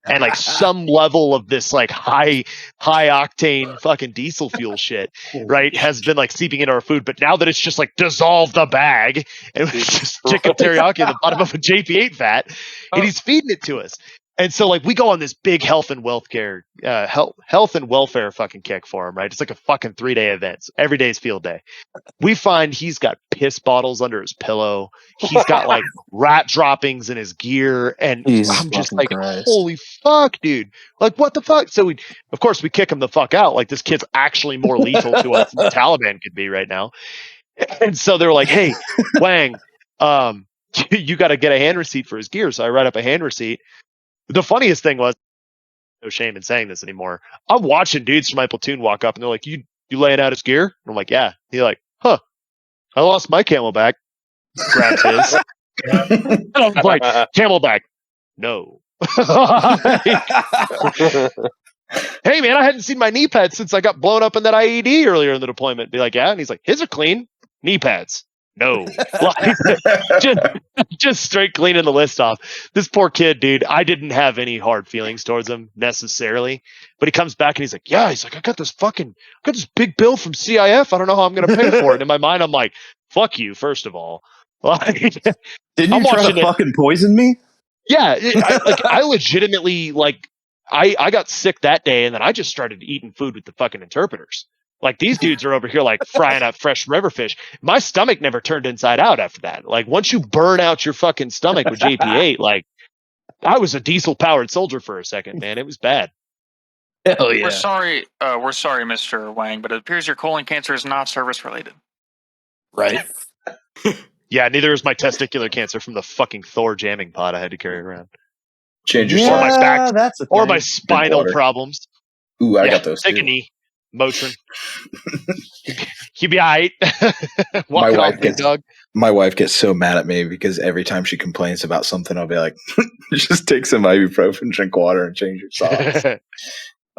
And like some level of this like high octane fucking diesel fuel shit, right, has been like seeping into our food. But now that it's just like dissolved the bag and it's just chicken teriyaki at the bottom of a JP8 vat, and he's feeding it to us. And so like we go on this big health and welfare fucking kick for him, right? It's like a fucking 3-day event. So every day is field day. We find he's got piss bottles under his pillow. He's got like rat droppings in his gear. And I'm just like, holy fuck, dude. Like, what the fuck? So we kick him the fuck out. Like, this kid's actually more lethal to us than the Taliban could be right now. And so they're like, hey, Wang, you got to get a hand receipt for his gear. So I write up a hand receipt. The funniest thing was, no shame in saying this anymore, I'm watching dudes from my platoon walk up and they're like, you laying out his gear? And I'm like, yeah. He's like, huh, I lost my camelback. Grabs his. And I was like, camelback, no. Hey man, I hadn't seen my knee pads since I got blown up in that IED earlier in the deployment. Be like, yeah. And he's like, his are clean. Knee pads. No. just straight cleaning the list off. This poor kid, dude, I didn't have any hard feelings towards him necessarily. But he comes back and he's like, yeah, I got this big bill from CIF. I don't know how I'm going to pay for it. And in my mind, I'm like, fuck you, first of all. Like, didn't you try to fucking poison me? Yeah. I legitimately, like, I got sick that day and then I just started eating food with the fucking interpreters. Like, these dudes are over here, like, frying up fresh river fish. My stomach never turned inside out after that. Like, once you burn out your fucking stomach with JP8, like, I was a diesel-powered soldier for a second, man. It was bad. Hell yeah. We're sorry, Mr. Wang, but it appears your colon cancer is not service-related. Right. Yeah, neither is my testicular cancer from the fucking Thor jamming pod I had to carry around. Change your or my back, that's a or my spinal problems. Ooh, I got those take too. a knee. Motrin. You'd be all right. My wife gets so mad at me because every time she complains about something, I'll be like, just take some ibuprofen, drink water, and change your socks. I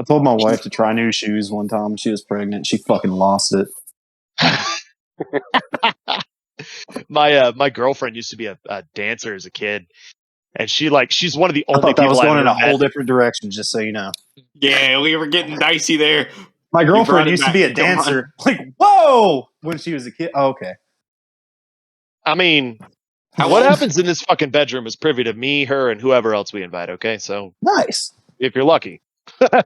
told my wife to try new shoes one time. She was pregnant. She fucking lost it. My girlfriend used to be a dancer as a kid. And she's one of the only I thought that people was going in a met. whole different direction, just so you know. Yeah, we were getting dicey there. My girlfriend used to be a dancer. Like, whoa! When she was a kid. Oh, okay. I mean, what happens in this fucking bedroom is privy to me, her, and whoever else we invite, okay? So nice. If you're lucky. No,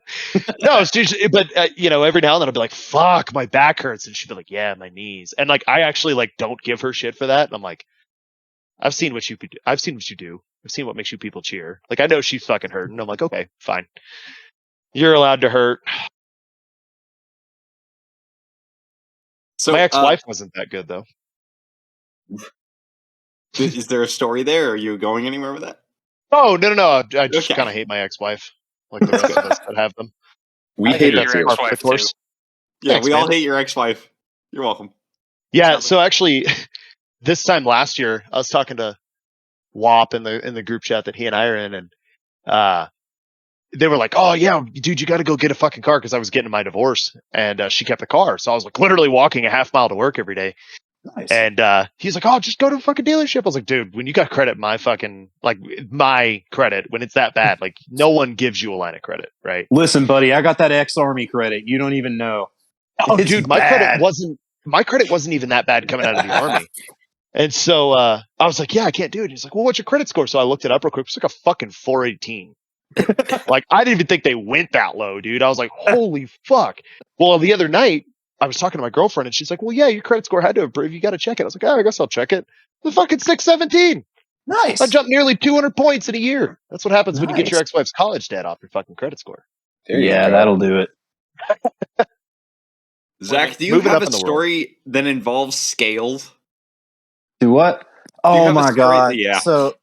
it's usually, but every now and then I'll be like, fuck, my back hurts. And she'll be like, yeah, my knees. And like, I actually like don't give her shit for that. And I'm like, I've seen what you do. I've seen what makes you people cheer. Like, I know she's fucking hurting. I'm like, okay, fine. You're allowed to hurt. So my ex-wife wasn't that good though. Is there a story there? Are you going anywhere with that? Oh, no. I just kind of hate my ex-wife. Like the rest of us that have them. We hate your ex-wife too. Yeah, thanks, we all hate your ex-wife. You're welcome. Yeah, so actually, this time last year, I was talking to WAP in the group chat that he and I are in, and they were like, "Oh yeah, dude, you got to go get a fucking car," because I was getting my divorce, and she kept the car, so I was like literally walking a half mile to work every day. Nice. And he's like, "Oh, just go to a fucking dealership." I was like, "Dude, when you got credit, my credit, when it's that bad, like no one gives you a line of credit, right?" Listen, buddy, I got that ex-army credit. You don't even know. Oh, it's dude, my credit wasn't even that bad coming out of the army. And so I was like, "Yeah, I can't do it." He's like, "Well, what's your credit score?" So I looked it up real quick. It's like a fucking 418. Like, I didn't even think they went that low, dude. I was like, "Holy fuck!" Well, the other night I was talking to my girlfriend, and she's like, "Well, yeah, your credit score had to improve. You got to check it." I was like, "Oh, I guess I'll check it." The fucking 617. Nice. I jumped nearly 200 points in a year. That's what happens when you get your ex-wife's college debt off your fucking credit score. Yeah, that'll do it. Zach, do you have a story that involves scales? Do what? Oh my god! Yeah. So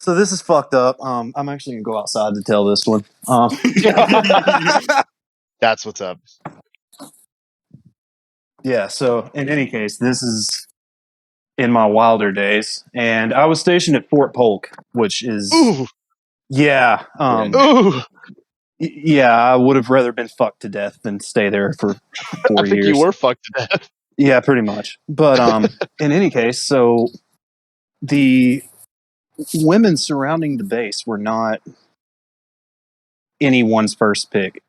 this is fucked up. I'm actually gonna go outside to tell this one. That's what's up. Yeah. So in any case, this is in my wilder days, and I was stationed at Fort Polk, which is yeah. Yeah, I would have rather been fucked to death than stay there for 4 years. I think you were fucked to death. Yeah, pretty much. But in any case, so the women surrounding the base were not anyone's first pick.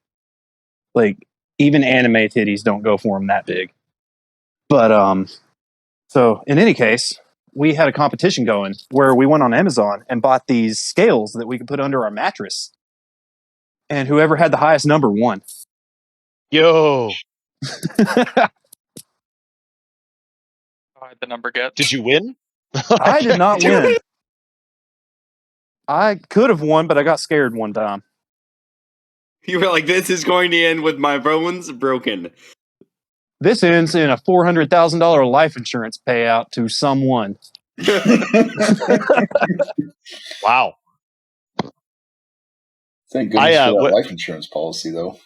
Like, even anime titties don't go for them that big. But so in any case, we had a competition going where we went on Amazon and bought these scales that we could put under our mattress. And whoever had the highest number won. Yo. How'd the number get? Did you win? I did not win. I could have won, but I got scared one time. You were like, "This is going to end with my bones broken." This ends in a $400,000 life insurance payout to someone. Wow. Thank goodness for that life insurance policy, though.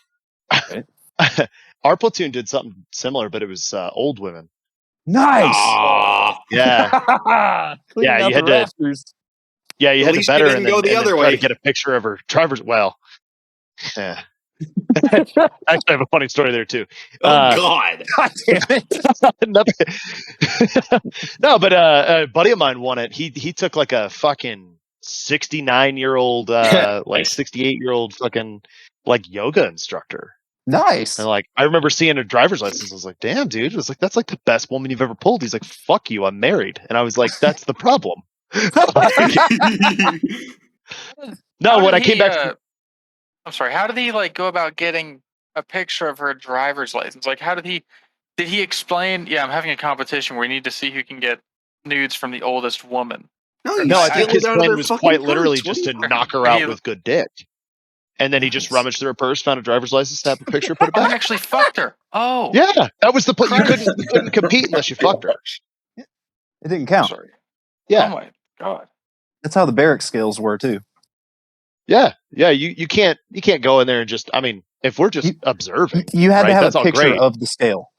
Our platoon did something similar, but it was old women. Nice. Yeah. Yeah, you had to. Rafters. Yeah, you had to better and then try to get a picture of her driver's. Well, yeah. Actually, I have a funny story there too. God damn it! No, but a buddy of mine won it. He took like a fucking 69-year-old, like 68-year-old fucking like yoga instructor. Nice. And like, I remember seeing a driver's license. I was like, "Damn, dude!" It was like, "That's like the best woman you've ever pulled." He's like, "Fuck you, I'm married." And I was like, "That's the problem." No, when I came back. I'm sorry. How did he like go about getting a picture of her driver's license? Like, how did he explain? Yeah, I'm having a competition where we need to see who can get nudes from the oldest woman. No, I think his plan was quite literally just to knock her out with good dick. And then he just rummaged through her purse, found a driver's license, snapped a picture, put it back. He actually fucked her. Oh, yeah, that was the point. You couldn't compete unless you fucked her. It didn't count. Sorry. Yeah. Oh my god. That's how the barrack scales were too. Yeah. You can't go in there and just. I mean, if we're just observing, you had to have a picture of the scale.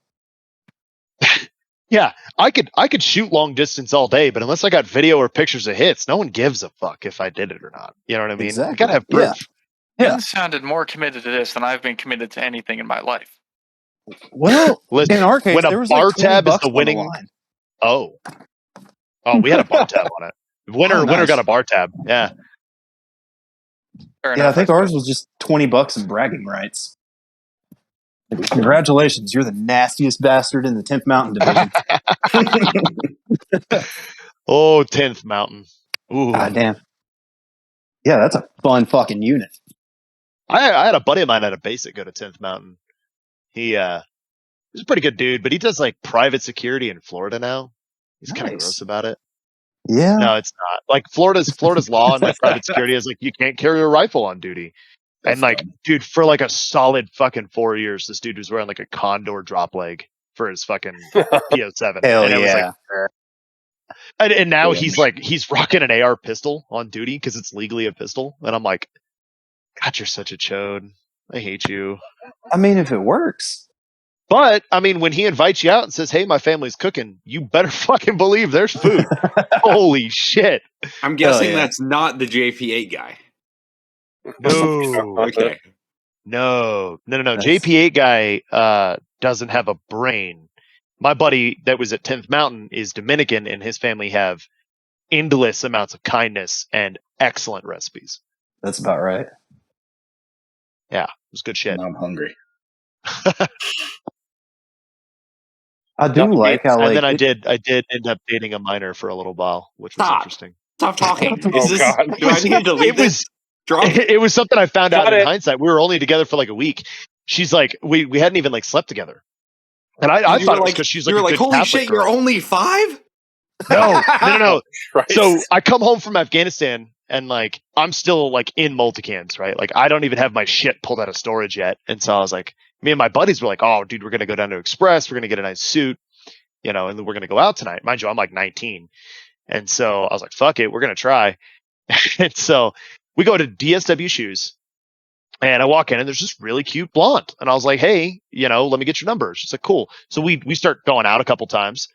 Yeah, I could shoot long distance all day, but unless I got video or pictures of hits, no one gives a fuck if I did it or not. You know what I mean? Exactly. You gotta have proof. Yeah. You sounded more committed to this than I've been committed to anything in my life. Well, listen, in our case, when there a was bar like tab is the on winning. line. Oh, we had a bar tab on it. Winner got a bar tab. Yeah. I think ours was just $20 in bragging rights. Congratulations, you're the nastiest bastard in the 10th Mountain Division. 10th Mountain. Ooh. God damn. Yeah, that's a fun fucking unit. I had a buddy of mine at a basic go to 10th Mountain. He's a pretty good dude, but he does like private security in Florida now. He's kind of gross about it. Yeah. No, it's not. Like Florida's law and like private security is like you can't carry a rifle on duty. And like, dude, for like a solid fucking 4 years, this dude was wearing like a Condor drop leg for his fucking PO7. Hell and I was yeah. like, and now he's rocking an AR pistol on duty because it's legally a pistol. And I'm like, God, you're such a chode. I hate you. I mean, if it works. But I mean, when he invites you out and says, "Hey, my family's cooking," you better fucking believe there's food. Holy shit! I'm guessing that's not the JP8 guy. No. Okay. No. JP8 guy doesn't have a brain. My buddy that was at 10th Mountain is Dominican, and his family have endless amounts of kindness and excellent recipes. That's about right. Yeah, it was good shit. Now I'm hungry. I do like how, and then I did end up dating a minor for a little while, which was interesting. Stop talking. God. Do I need to leave this? It was something I found out in hindsight. We were only together for like a week. She's like, we hadn't even like slept together. And I thought it was because she's like, you were like, holy Catholic shit, girl. You're only 5? No. Right. So I come home from Afghanistan and like, I'm still like in multicams, right? Like I don't even have my shit pulled out of storage yet. And so I was like, me and my buddies were like, oh dude, we're going to go down to Express. We're going to get a nice suit, and then we're going to go out tonight. Mind you, I'm like 19. And so I was like, fuck it, we're going to try. And so we go to DSW Shoes, and I walk in, and there's this really cute blonde. And I was like, hey, let me get your number. She's like, cool. So we start going out a couple times.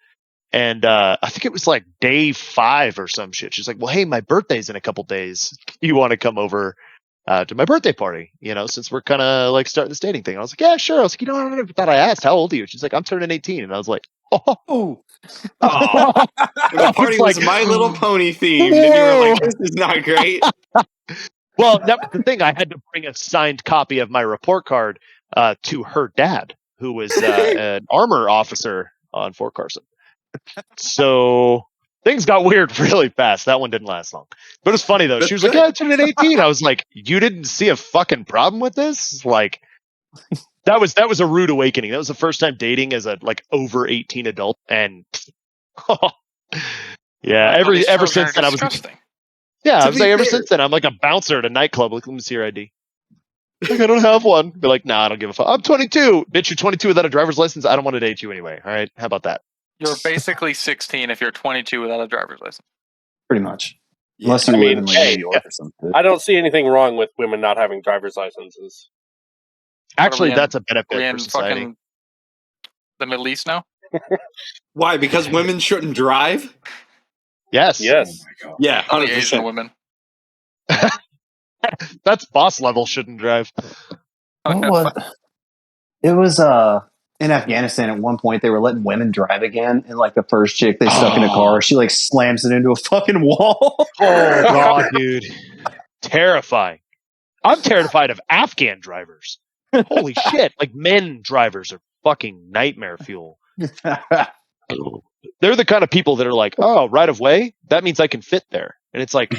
And I think it was like day 5 or some shit. She's like, well, hey, my birthday's in a couple days. You want to come over to my birthday party, since we're kind of like starting this dating thing. And I was like, yeah, sure. I was like, I never thought I asked, how old are you? She's like, I'm turning 18. And I was like, oh. The party was My Little Pony themed, and you were like, this is not great. Well, that was the thing. I had to bring a signed copy of my report card to her dad, who was an armor officer on Fort Carson. So things got weird really fast. That one didn't last long. But it was funny, though. She was like, yeah, I turned 18. I was like, you didn't see a fucking problem with this? Like, that was a rude awakening. That was the first time dating as a like over 18 adult. And yeah, ever since then I was disgusting. Yeah, I was like, ever since then, I'm like a bouncer at a nightclub. Like, let me see your ID. Like, I don't have one. Be like, nah, I don't give a fuck. I'm 22. Bitch, you're 22 without a driver's license. I don't want to date you anyway. All right? How about that? You're basically 16 if you're 22 without a driver's license. Pretty much. Unless you live in like New York or something. I don't see anything wrong with women not having driver's licenses. Actually, that's a benefit for society. Fucking the Middle East now? Why? Because women shouldn't drive? Yes. Yes. Oh Yeah, Only 100%. Asian women. That's boss level shouldn't drive. It was in Afghanistan at one point they were letting women drive again, and like the first chick they stuck in a car, she like slams it into a fucking wall. Oh god, dude. Terrifying. I'm terrified of Afghan drivers. Holy shit. Like men drivers are fucking nightmare fuel. They're the kind of people that are like, oh, right of way? That means I can fit there. And it's like,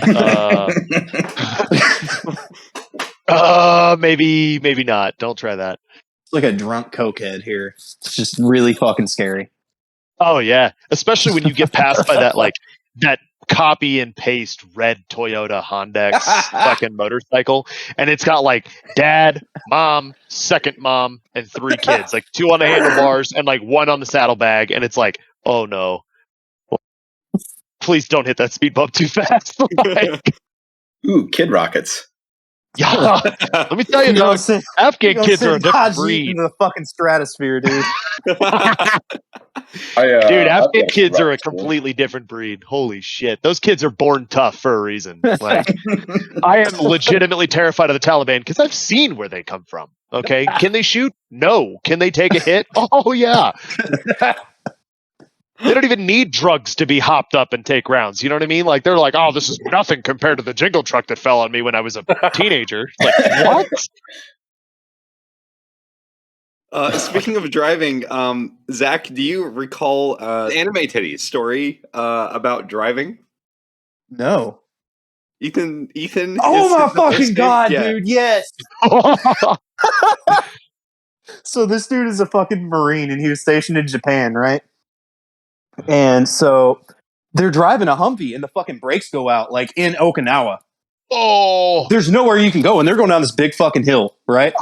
maybe not. Don't try that. It's like a drunk cokehead here. It's just really fucking scary. Oh yeah. Especially when you get passed by that copy and paste red Toyota Honda fucking motorcycle. And it's got like dad, mom, second mom, and 3 kids. Like 2 on the handlebars and like 1 on the saddlebag. And it's like, oh no. Please don't hit that speed bump too fast. Ooh, kid rockets. Yeah. Let me tell you, dog, Afghan kids are a different breed. In the fucking stratosphere, dude. Dude, Afghan kids are a completely different breed. Holy shit. Those kids are born tough for a reason. Like, I am legitimately terrified of the Taliban because I've seen where they come from. Okay. Can they shoot? No. Can they take a hit? Oh, yeah. They don't even need drugs to be hopped up and take rounds. You know what I mean? Like they're like, oh, this is nothing compared to the jingle truck that fell on me when I was a teenager. Like what? Speaking of driving, Zach, do you recall the Anime Titties story about driving? No. Ethan. Oh my fucking god, dude! Yes. So this dude is a fucking Marine, and he was stationed in Japan, right? And so they're driving a Humvee, and the fucking brakes go out, like in Okinawa. Oh, there's nowhere you can go, and they're going down this big fucking hill, right?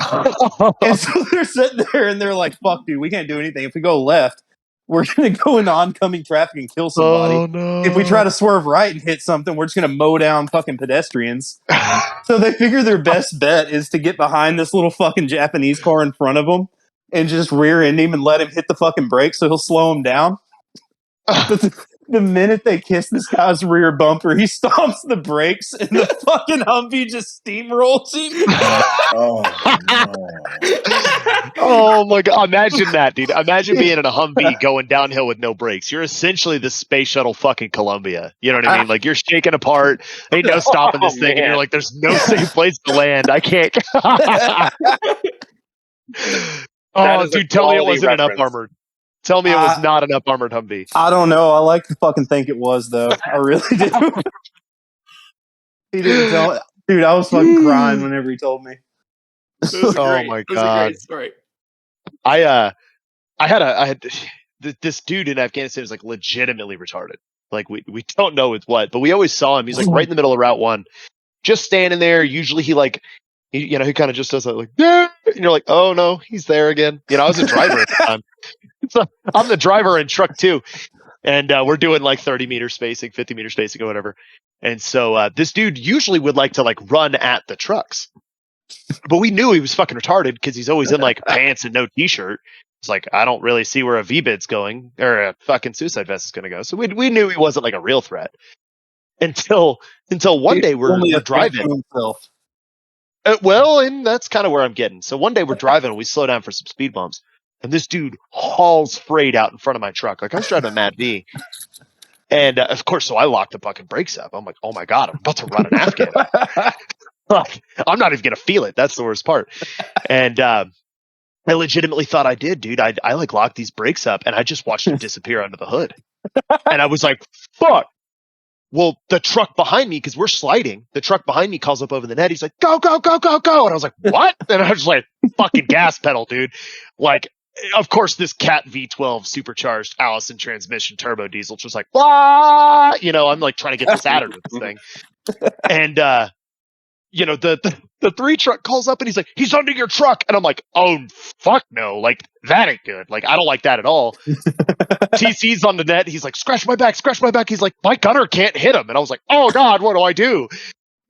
And so they're sitting there, and they're like, "Fuck, dude, we can't do anything. If we go left, we're gonna go into oncoming traffic and kill somebody. Oh, no. If we try to swerve right and hit something, we're just gonna mow down fucking pedestrians." So they figure their best bet is to get behind this little fucking Japanese car in front of them and just rear end him and let him hit the fucking brakes so he'll slow him down. But the minute they kiss this guy's rear bumper, he stomps the brakes and the fucking Humvee just steamrolls him. Oh, no. Oh my god! Imagine that, dude. Imagine being in a Humvee going downhill with no brakes. You're essentially the space shuttle fucking Columbia. You know what I mean? Like you're shaking apart. Ain't no stopping this thing, and you're like, "There's no safe place to land. I can't." Oh, dude, tell me it wasn't an up armored. Tell me it was not an up armored Humvee. I don't know. I like to fucking think it was, though. I really do. He didn't tell. Dude, I was fucking crying whenever he told me. Oh my god! I had this dude in Afghanistan is like legitimately retarded. Like we don't know with what, but we always saw him. He's like right in the middle of Route 1, just standing there. Usually he kind of just does that like, yeah, and you're like, oh no, he's there again. You know, I was a driver at the time. So I'm the driver in truck 2, and we're doing like 30-meter spacing, 50-meter spacing, or whatever. And so this dude usually would like to like run at the trucks, but we knew he was fucking retarded because he's always in like pants and no t-shirt. It's like I don't really see where a V-bid's going or a fucking suicide vest is going to go. So we knew he wasn't like a real threat until one day we're driving. Well, and that's kind of where I'm getting. So one day we're driving and we slow down for some speed bumps. And this dude hauls freight out in front of my truck. Like I was driving a Mad V. And of course, so I locked the fucking brakes up. I'm like, oh my God, I'm about to run an Afghan. Like, I'm not even going to feel it. That's the worst part. And I legitimately thought I did, dude. I like locked these brakes up and I just watched him disappear under the hood. And I was like, fuck. Well, the truck behind me, because we're sliding, the truck behind me calls up over the net. He's like, go, go, go, go, go. And I was like, what? And I was like, fucking gas pedal, dude. Like, of course, this Cat V12 supercharged Allison transmission turbo diesel just like, blah! You know, I'm like trying to get this out of this thing. And, you know, the 3 truck calls up and he's like, he's under your truck. And I'm like, oh, fuck no. Like, that ain't good. Like, I don't like that at all. TC's on the net. He's like, scratch my back, scratch my back. He's like, my gunner can't hit him. And I was like, oh God, what do I do?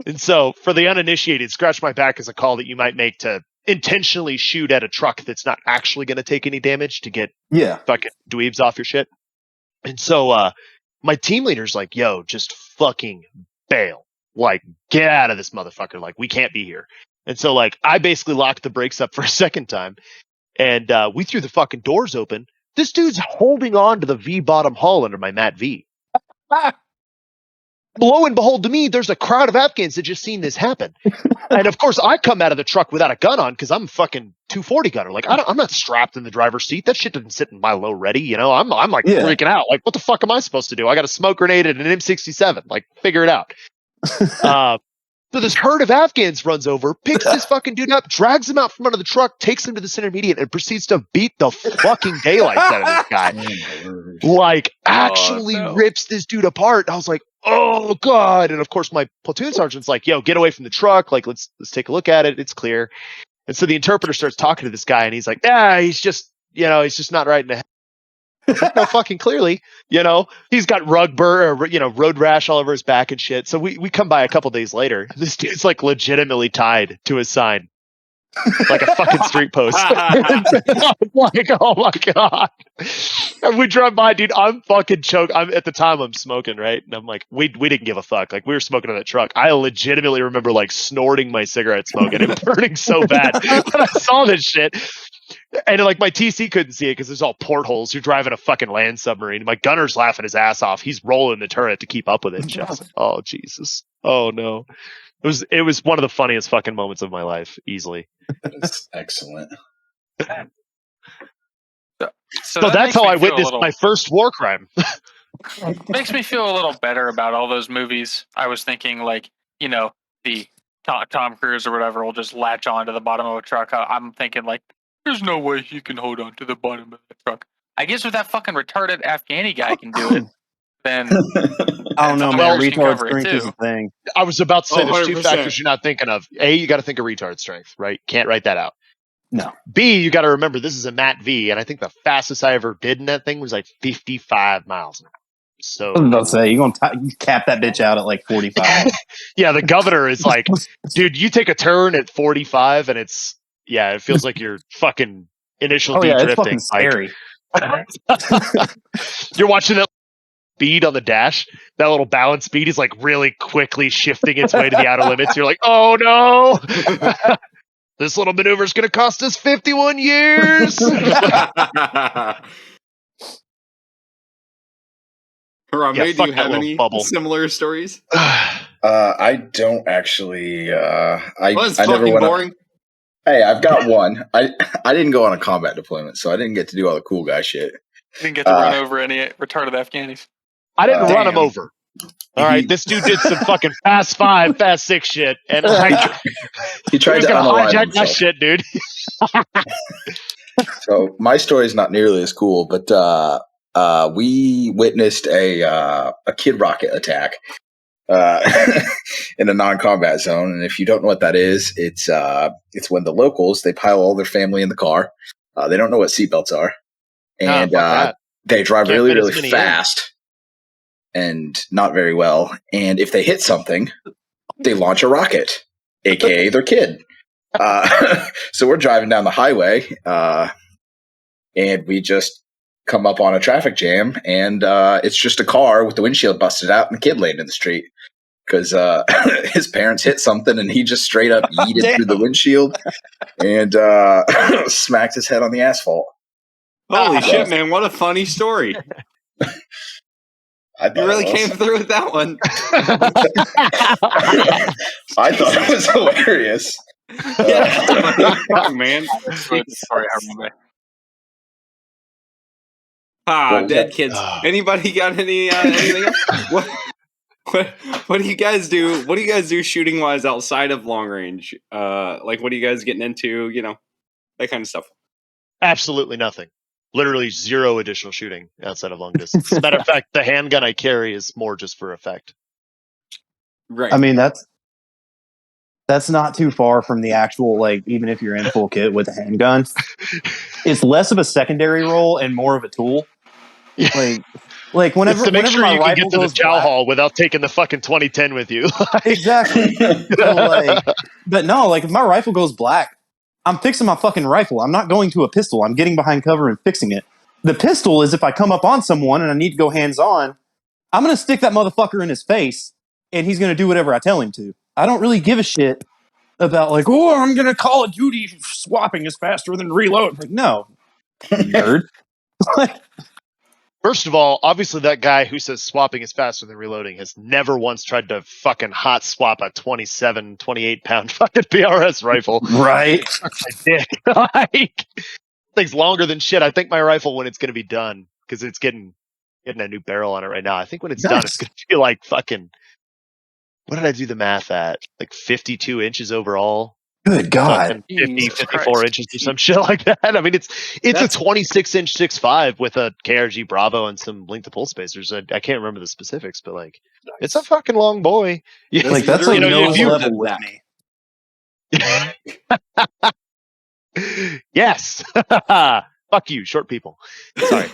And so for the uninitiated, scratch my back is a call that you might make to intentionally shoot at a truck that's not actually going to take any damage to get fucking dweebs off your shit. And so my team leader's like, yo, just fucking bail. Like, get out of this motherfucker. Like, we can't be here. And so, like, I basically locked the brakes up for a second time. And we threw the fucking doors open. This dude's holding on to the V bottom hull under my Mat V. Lo and behold, to me, there's a crowd of Afghans that just seen this happen. And of course, I come out of the truck without a gun on because I'm a fucking 240 gunner. Like, I'm not strapped in the driver's seat. That shit doesn't sit in my low ready. You know, I'm like freaking out. Like, what the fuck am I supposed to do? I got a smoke grenade and an M67. Like, figure it out. So this herd of Afghans runs over, picks this fucking dude up, drags him out from under the truck, takes him to this intermediate, and proceeds to beat the fucking daylights out of this guy. Like, actually rips this dude apart. I was like, oh God. And of course, my platoon sergeant's like, yo, get away from the truck. Like, let's take a look at it. It's clear. And so the interpreter starts talking to this guy, and he's like, yeah, he's just not right in the head. No, fucking clearly, you know, he's got road rash all over his back and shit. So we come by a couple days later. This dude's like legitimately tied to his sign, like a fucking street post. Like, oh my God. And we drive by, dude. I'm fucking choked. At the time I'm smoking, right? And I'm like, we didn't give a fuck. Like, we were smoking on that truck. I legitimately remember like snorting my cigarette smoke and it burning so bad when I saw this shit. And like my TC couldn't see it because there's all portholes. You're driving a fucking land submarine. My gunner's laughing his ass off. He's rolling the turret to keep up with it. Just, oh Jesus. Oh no. It was one of the funniest fucking moments of my life, easily. That's excellent. So that's how I witnessed my first war crime. Makes me feel a little better about all those movies. I was thinking, like, you know, the Tom Cruise or whatever will just latch on to the bottom of a truck. I'm thinking, like, there's no way he can hold on to the bottom of the truck. I guess if that fucking retarded Afghani guy can do it, then I don't know, man. Retard strength is a thing. I was about to say there's 2 100%. factors you're not thinking of. A, you got to think of retard strength, right? Can't write that out. No. B, you got to remember this is a Mat V, and I think the fastest I ever did in that thing was like 55 miles an hour. So I was about to say, you're going to cap that bitch out at like 45. Yeah, the governor is like, dude, you take a turn at 45, and it feels like you're fucking initial it's drifting. fucking scary. You're watching that speed on the dash, that little balance speed is like really quickly shifting its way to the outer limits. You're like, oh no. This little maneuver is going to cost us 51 years. Harambe, do you have any similar stories? I don't actually. I never went boring. Hey, I've got one. I didn't go on a combat deployment, so I didn't get to do all the cool guy shit. Didn't get to run over any retarded Afghanis. I didn't run him over. All right, this dude did some fucking fast 5, fast 6 shit, and he tried to hijack that shit, dude. So my story is not nearly as cool, but we witnessed a kid rocket attack in a non-combat zone, and if you don't know what that is, it's when the locals, they pile all their family in the car. They don't know what seatbelts are, and they drive really, really fast. And not very well. And if they hit something, they launch a rocket, aka their kid. So we're driving down the highway, and we just come up on a traffic jam, and it's just a car with the windshield busted out and a kid laying in the street because his parents hit something, and he just straight up yeeted through the windshield and smacked his head on the asphalt. Holy shit, man! What a funny story. You really came through with that one. I thought it was hilarious. Yeah, man. Sorry, Harambe. Dead kids. Anybody got anything else? What do you guys do? What do you guys do shooting wise outside of long range? Like, what are you guys getting into? You know, that kind of stuff. Absolutely nothing. Literally zero additional shooting outside of long distance. As a matter of fact, the handgun I carry is more just for effect. Right. I mean, that's not too far from the actual, like, even if you're in full kit with a handgun, it's less of a secondary role and more of a tool. Like whenever, it's to make sure my you can get to the chow hall without taking the fucking 2010 with you. Exactly. So, but no, like if my rifle goes black, I'm fixing my fucking rifle. I'm not going to a pistol. I'm getting behind cover and fixing it. The pistol is if I come up on someone and I need to go hands-on, I'm going to stick that motherfucker in his face, and he's going to do whatever I tell him to. I don't really give a shit about, like, oh, I'm going to Call of Duty swapping is faster than reload. Like, no, nerd. First of all, obviously that guy who says swapping is faster than reloading has never once tried to fucking hot swap a 27, 28-pound fucking PRS rifle. Right. Dick. Like, thing's longer than shit. I think my rifle, when it's going to be done, because it's getting a new barrel on it right now, I think when it's done, it's going to feel like fucking, what did I do the math at? Like 52 inches overall. Good God. 50, 54 inches or some shit like that. I mean, it's a 26-inch 6.5 with a KRG Bravo and some link to pull spacers. I can't remember the specifics, but like, it's a fucking long boy. Yeah, like that's like nose level with me. Yes. Fuck you, short people. Sorry.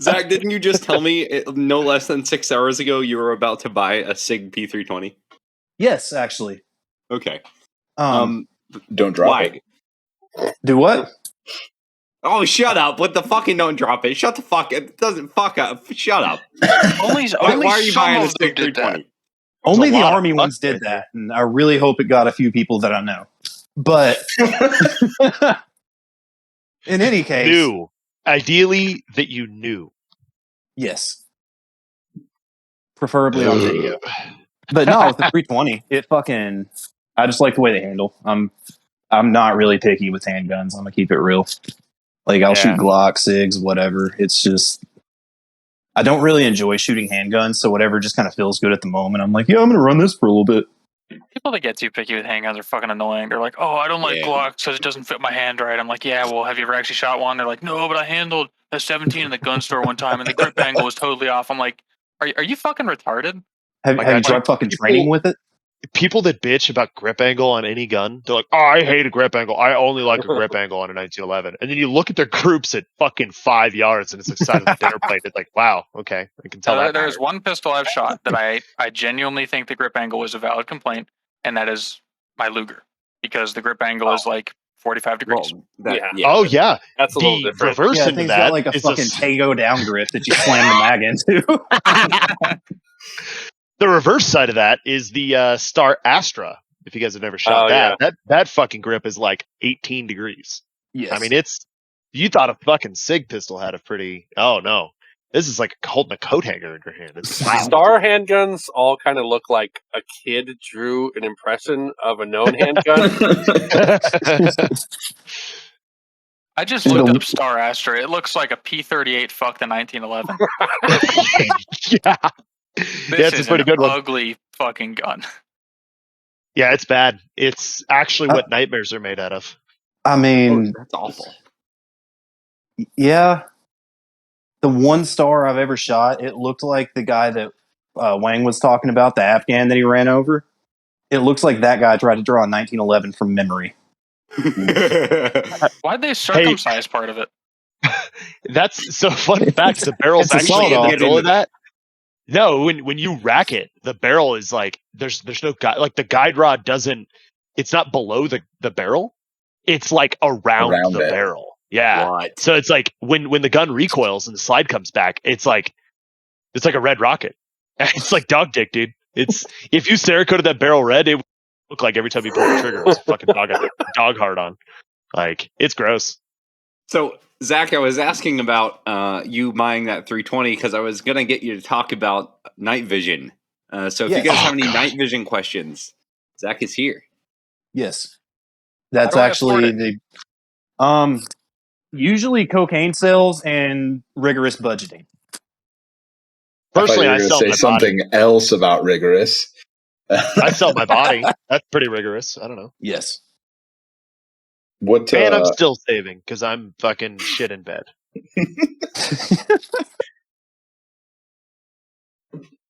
Zach, didn't you just tell me no less than 6 hours ago you were about to buy a SIG P320? Yes, actually. Okay. Don't drop it. Do what? Oh, shut up! What the fucking don't drop it? Shut the fuck! It doesn't fuck up. Shut up. Only why are you buying a SIG 320? Only the Army ones did that, and I really hope it got a few people that I know. But In any case, knew. Ideally, that you knew. Yes. Preferably on video. But no, with the 320, it fucking. I just like the way they handle. I'm not really picky with handguns. I'm gonna keep it real. Like I'll shoot Glock, SIGs, whatever. It's just I don't really enjoy shooting handguns, so whatever just kind of feels good at the moment. I'm like, yeah, I'm gonna run this for a little bit. People that get too picky with handguns are fucking annoying. They're like, oh, I don't like Glock because it doesn't fit my hand right. I'm like, yeah, well, have you ever actually shot one? They're like, no, but I handled a 17 in the gun store one time and the grip angle was totally off. I'm like, are you fucking retarded? Have you tried fucking training with it? People that bitch about grip angle on any gun, they're like, oh, I hate a grip angle. I only like a grip angle on a 1911. And then you look at their groups at fucking 5 yards and it's like side of the dinner plate. It's like, wow, okay, I can tell that. There's one pistol I've shot that I genuinely think the grip angle is a valid complaint, and that is my Luger, because the grip angle is like 45 degrees. Oh yeah, that's a little different. Reverse into that got like a fucking Tago down grip that you slam the mag into. The reverse side of that is the Star Astra. If you guys have never shot that fucking grip is like 18 degrees. Yes. I mean, you thought a fucking SIG pistol had a pretty. Oh no, this is like holding a coat hanger in your hand. It's wow. Star handguns all kind of look like a kid drew an impression of a known handgun. I just looked up Star Astra. It looks like a P-38 fuck the 1911. Yeah. This is a pretty good ugly fucking gun. Yeah, it's bad. It's actually what nightmares are made out of. I mean, that's awful. Yeah. The one Star I've ever shot, it looked like the guy that Wang was talking about, the Afghan that he ran over. It looks like that guy tried to draw a 1911 from memory. Why'd they circumcise part of it? That's so fun fact. The barrel's actually in the middle of that. No, when you rack it, the barrel is like there's no guide, like the guide rod doesn't. It's not below the barrel. It's like around the barrel. Yeah. What? So it's like when the gun recoils and the slide comes back, it's like a red rocket. It's like dog dick, dude. It's if you Cerakoted that barrel red, it would look like every time you pull the trigger, it's fucking dog hard on. Like it's gross. So Zach, I was asking about you buying that 320 because I was gonna get you to talk about night vision. So if you guys have any night vision questions, Zach is here. Yes, that's actually the usually cocaine sales and rigorous budgeting. Personally, I sell my something body. Else about rigorous. I sell my body. That's pretty rigorous. I don't know. Yes. What? And I'm still saving because I'm fucking shit in bed.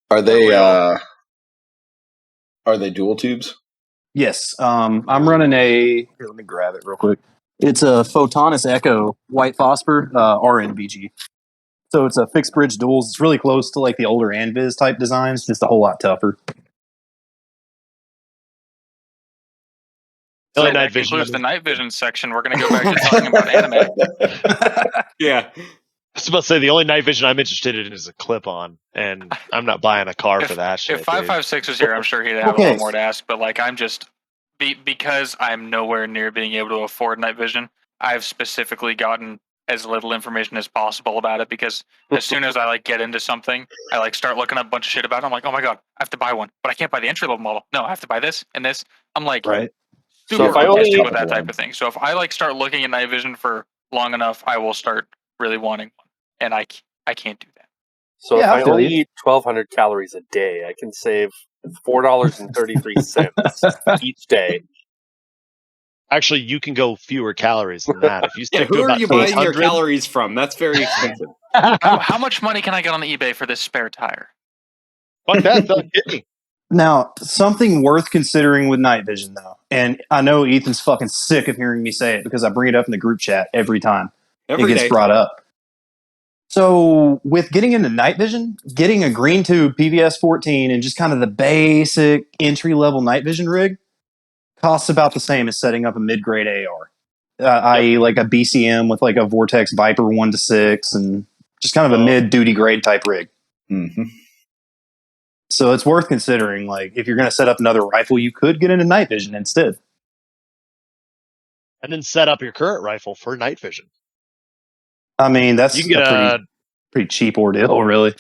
Are they dual tubes? Yes. I'm running a. Here, let me grab it real quick. It's a Photonis Echo white phosphor RNVG. So it's a fixed bridge duals. It's really close to like the older Anvis type designs, just a whole lot tougher. So that concludes the night vision section. We're going to go back to talking about anime. Yeah. I was about to say the only night vision I'm interested in is a clip-on, and I'm not buying a car for that shit. If 556 was here, I'm sure he'd have a little more to ask. But like, I'm just because I'm nowhere near being able to afford night vision. I've specifically gotten as little information as possible about it because as soon as I like get into something, I like start looking up a bunch of shit about it. I'm like, oh my god, I have to buy one, but I can't buy the entry level model. No, I have to buy this and this. I'm like, right. So if I only with that type of thing. So if I like start looking at night vision for long enough, I will start really wanting one, and I can't do that. So if I only eat 1,200 calories a day, I can save $4.33 each day. Actually, you can go fewer calories than that. If you stick who are you buying your calories from? That's very expensive. How much money can I get on the eBay for this spare tire? Fuck that, though. Hit me. Now, something worth considering with night vision, though, and I know Ethan's fucking sick of hearing me say it because I bring it up in the group chat every time it gets brought up. So, with getting into night vision, getting a green tube PVS 14 and just kind of the basic entry-level night vision rig costs about the same as setting up a mid-grade AR, i.e. like a BCM with like a Vortex Viper 1-6 and just kind of a mid-duty grade type rig. Mm-hmm. So it's worth considering, like, if you're going to set up another rifle, you could get into night vision instead. And then set up your current rifle for night vision. I mean, that's You can get a pretty cheap ordeal, really.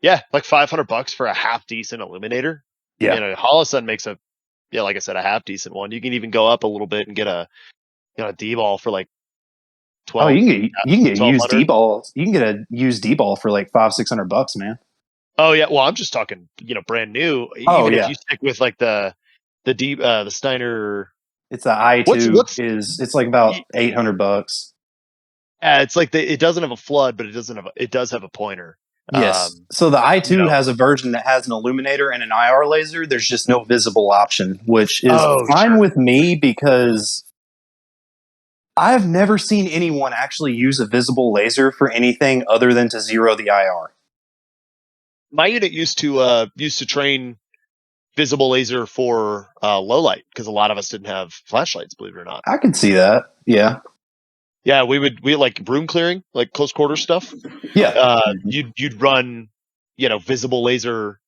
Yeah, like $500 for a half decent illuminator. Yeah. You know, Holosun makes like I said, a half decent one. You can even go up a little bit and get a D-ball for like 12. Oh, you can get used 1200. D-balls. You can get a used D-ball for like $500-$600, man. Oh yeah, well I'm just talking, brand new. Even if you stick with like the Steiner. It's the I2 it's like about $800. It's like it doesn't have a flood, but it does have a pointer. Yes. So the I2 has a version that has an illuminator and an IR laser. There's just no visible option, which is fine with me because I've never seen anyone actually use a visible laser for anything other than to zero the IR. My unit used to train visible laser for low light because a lot of us didn't have flashlights, believe it or not. I can see that. Yeah. Yeah, we like room clearing, like close quarter stuff. Yeah. You'd run, visible laser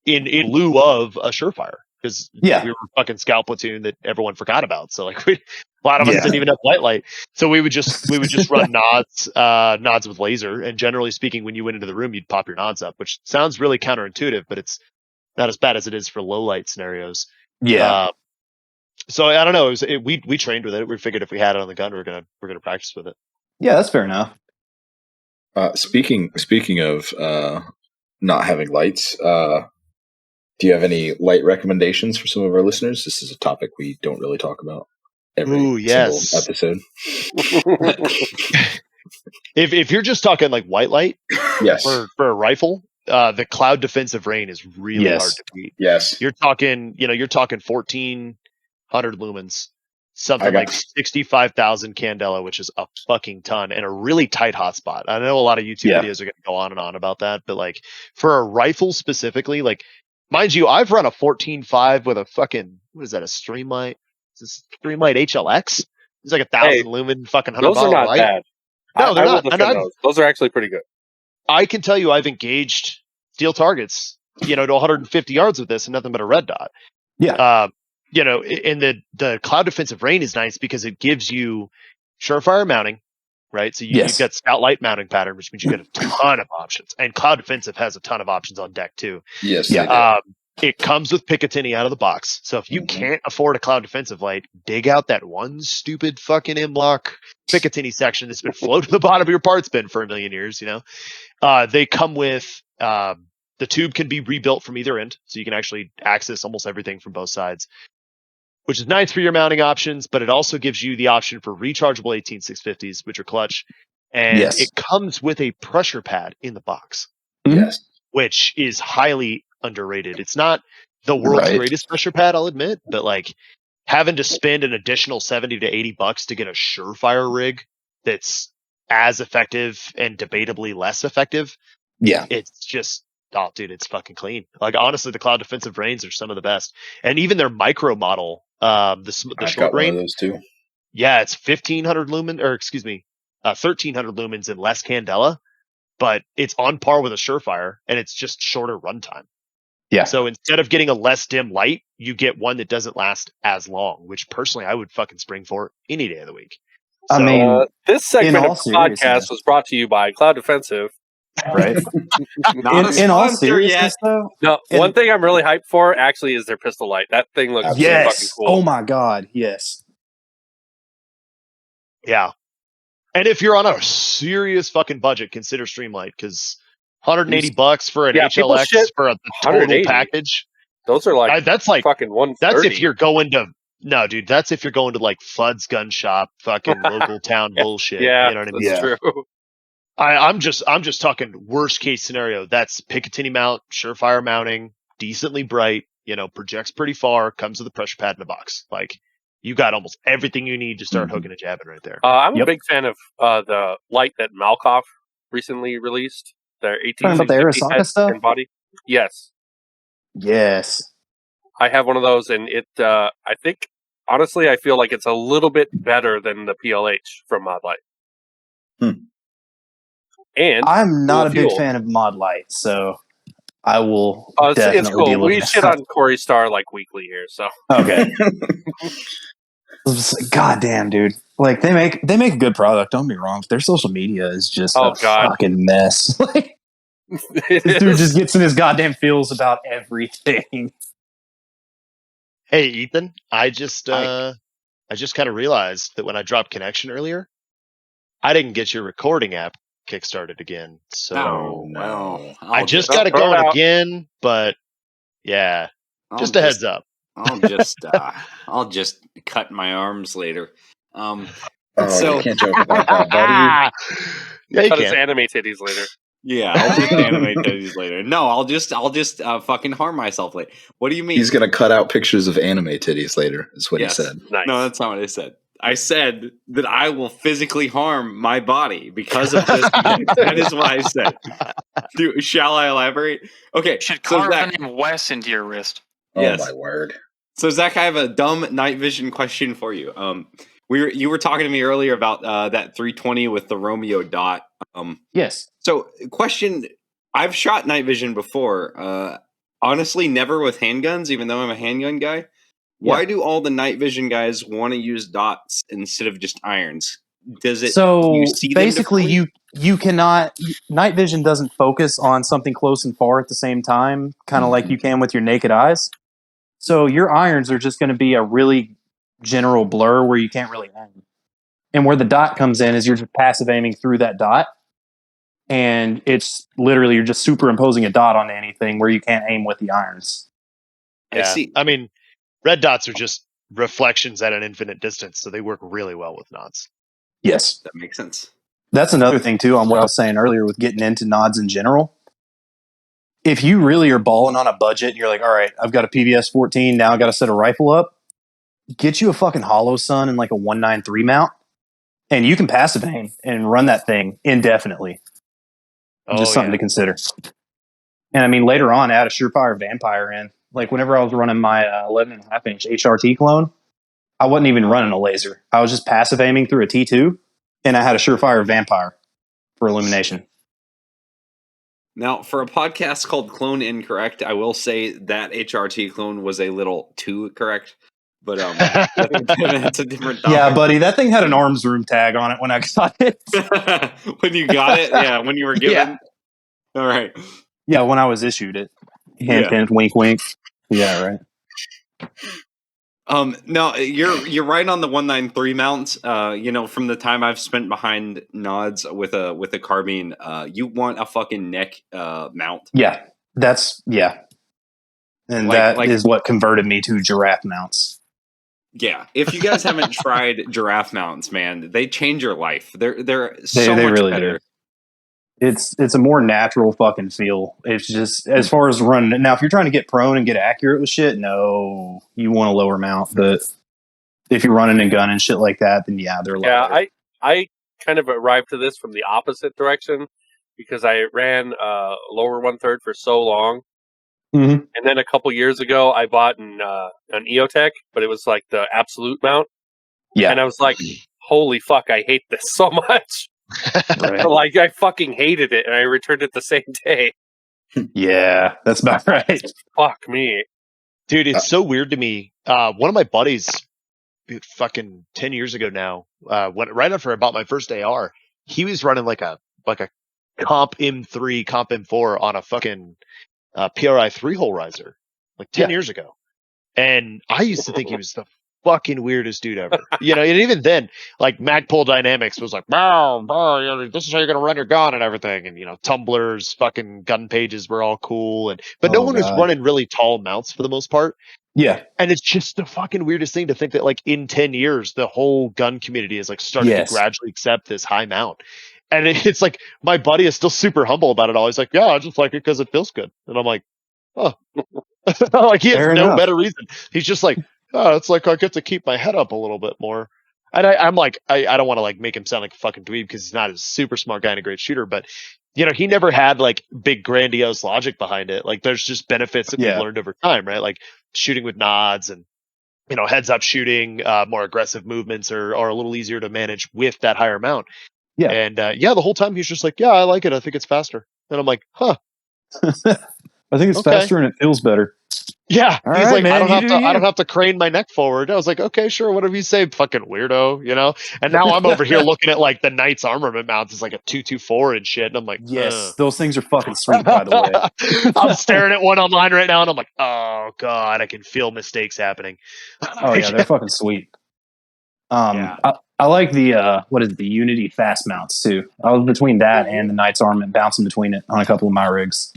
in lieu of a Surefire because we were fucking scout platoon that everyone forgot about. So like a lot of us didn't even have white light. So we would just run nods with laser. And generally speaking, when you went into the room, you'd pop your nods up, which sounds really counterintuitive, but it's not as bad as it is for low light scenarios. Yeah. So I don't know. We trained with it. We figured if we had it on the gun, we're gonna practice with it. Yeah, that's fair enough. Speaking of not having lights, do you have any light recommendations for some of our listeners? This is a topic we don't really talk about every single episode. If you're just talking like white light, yes, for a rifle, the cloud defensive rain is really hard to beat. Yes, you're talking 1,400 lumens, something like 65,000 candela, which is a fucking ton, and a really tight hotspot. I know a lot of YouTube videos are going to go on and on about that, but like for a rifle specifically, like mind you, I've run a 14.5 with a fucking a Streamlight. Is this Streamlight HLX? It's like 1,000 lumen, fucking $100 those are not light. bad. No, they're not. Those are actually pretty good. I can tell you, I've engaged steel targets, to 150 yards with this, and nothing but a red dot. Yeah. And the cloud defensive rain is nice because it gives you Surefire mounting, right? So you've got scout light mounting pattern, which means you get a ton of options, and cloud defensive has a ton of options on deck too. Yes. Yeah. It comes with Picatinny out of the box. So if you can't afford a cloud defensive light, dig out that one stupid fucking M-Lock Picatinny section that's been floating to the bottom of your parts bin for a million years, They come with the tube can be rebuilt from either end, so you can actually access almost everything from both sides, which is nice for your mounting options, but it also gives you the option for rechargeable 18650s, which are clutch. And it comes with a pressure pad in the box. Yes. Which is highly underrated. It's not the world's greatest pressure pad, I'll admit, but like having to spend an additional $70 to $80 to get a Surefire rig that's as effective and debatably less effective. Yeah. It's just, oh dude, it's fucking clean. Like honestly, the cloud defensive rains are some of the best. And even their micro model, the short range. Those too. Yeah, it's 1,500 lumen, or excuse me, 1,300 lumens and less candela, but it's on par with a Surefire, and it's just shorter runtime. Yeah. So instead of getting a less dim light, you get one that doesn't last as long, which personally I would fucking spring for any day of the week. So, I mean, this segment of the podcast was brought to you by Cloud Defensive. Right. in all seriousness, though. No, one thing I'm really hyped for actually is their pistol light. That thing looks fucking cool. Oh my god, yes. Yeah. And if you're on a serious fucking budget, consider Streamlight, because $180 for an HLX for a total package. Those are like that's like fucking $130. That's if you're going to dude. That's if you're going to like Fudd's gun shop, fucking local town bullshit. Yeah, you know what I mean? That's true. I'm just talking worst case scenario. That's Picatinny mount, Surefire mounting, decently bright. Projects pretty far. Comes with a pressure pad in the box. Like you got almost everything you need to start hooking and jabbing right there. I'm a big fan of the light that Malkoff recently released. Their 1860 head and body. Yes. I have one of those, and it. I think honestly, I feel like it's a little bit better than the PLH from Mod Light. And I'm not a big fan of Mod Light, so I will definitely it's cool. deal with We shit on Corey Star like weekly here, so okay. God damn, dude. Like they make a good product. Don't be wrong. But their social media is just a fucking mess. Like this dude just gets in his goddamn feels about everything. Hey, Ethan, I just kind of realized that when I dropped connection earlier, I didn't get your recording app kickstarted again. So I just got it going again, but yeah, just a heads up. I'll just cut my arms later. You can't joke about that, buddy. Yeah, cut his anime titties later. Yeah, I'll just animate titties later. No, I'll just fucking harm myself later. What do you mean? He's gonna cut out pictures of anime titties later. Is what he said. Nice. No, that's not what I said. I said that I will physically harm my body because of this. That is what I said. Shall I elaborate? Okay. You should carve the name Wes into your wrist. Yes. Oh my word. So Zach, I have a dumb night vision question for you. You were talking to me earlier about that 320 with the Romeo dot. Yes. So question, I've shot night vision before. Honestly, never with handguns, even though I'm a handgun guy. Why do all the night vision guys want to use dots instead of just irons? Does it? So you see basically, you cannot. Night vision doesn't focus on something close and far at the same time, kind of like you can with your naked eyes. So your irons are just going to be a really general blur where you can't really aim. And where the dot comes in is you're just passive aiming through that dot, and it's literally you're just superimposing a dot onto anything where you can't aim with the irons. Yeah. I see. I mean, red dots are just reflections at an infinite distance, so they work really well with nods. Yes. That makes sense. That's another thing, too, on what I was saying earlier with getting into nods in general. If you really are balling on a budget and you're like, all right, I've got a PVS 14, now I've got to set a rifle up, get you a fucking Hollow Sun and like a 193 mount, and you can passive aim and run that thing indefinitely. Just something to consider. And I mean, later on, add a Surefire Vampire in. Like whenever I was running my 11.5-inch HRT clone, I wasn't even running a laser. I was just passive aiming through a T2, and I had a Surefire Vampire for illumination. Now, for a podcast called Clone Incorrect, I will say that HRT clone was a little too correct. But that's a different topic. Yeah, buddy, that thing had an arms room tag on it when I got it. When you got it? Yeah, when you were given? Yeah. All right. Yeah, when I was issued it. Hint, hint, wink, wink. Yeah, right. No, you're right on the 193 mounts. From the time I've spent behind nods with a carbine, you want a fucking neck mount. Yeah, and that is what converted me to giraffe mounts. Yeah, if you guys haven't tried giraffe mounts, man, they change your life. They're so much really better. Do. It's a more natural fucking feel. It's just as far as running. Now, if you're trying to get prone and get accurate with shit, no, you want a lower mount. But if you're running and gunning shit like that, then they're lower. Yeah, I kind of arrived to this from the opposite direction because I ran lower 1/3 for so long. Mm-hmm. And then a couple years ago, I bought an EOTech, but it was like the absolute mount. Yeah. And I was like, holy fuck, I hate this so much. Right. Like, I fucking hated it, and I returned it the same day. Yeah, that's about right. Fuck me. Dude, it's so weird to me. One of my buddies, fucking 10 years ago now, right after I bought my first AR, he was running like a Comp M3, Comp M4 on a fucking PRI 3-hole riser, like 10 years ago. And I used to think he was the fucking weirdest dude ever. And even then, like Magpul Dynamics was like, this is how you're going to run your gun and everything. And, tumblers, fucking gun pages were all cool. But no one was running really tall mounts for the most part. Yeah. And it's just the fucking weirdest thing to think that like in 10 years, the whole gun community is like starting to gradually accept this high mount. And it's like, my buddy is still super humble about it all. He's like, yeah, I just like it because it feels good. And I'm like, oh. Like, he has no better reason. He's just like, oh, it's like I get to keep my head up a little bit more. And I'm like, I don't want to like make him sound like a fucking dweeb because he's not a super smart guy and a great shooter. But, he never had like big grandiose logic behind it. Like, there's just benefits that we've learned over time, right? Like shooting with nods and, heads up shooting, more aggressive movements are a little easier to manage with that higher mount. Yeah. And the whole time he's just like, yeah, I like it. I think it's faster. And I'm like, huh. I think it's faster and it feels better. Yeah, All he's right, like, man, I don't have to crane my neck forward. I was like, okay, sure, whatever you say, fucking weirdo, you know. And now I'm over here looking at like the Knight's armament mount is like a 224 and shit, and I'm like, yes, those things are fucking sweet, by the way. I'm staring at one online right now, and I'm like, oh god, I can feel mistakes happening. Oh yeah, they're fucking sweet. Yeah. I like the what is it, the Unity fast mounts too. I was between that and the Knight's armament, bouncing between it on a couple of my rigs.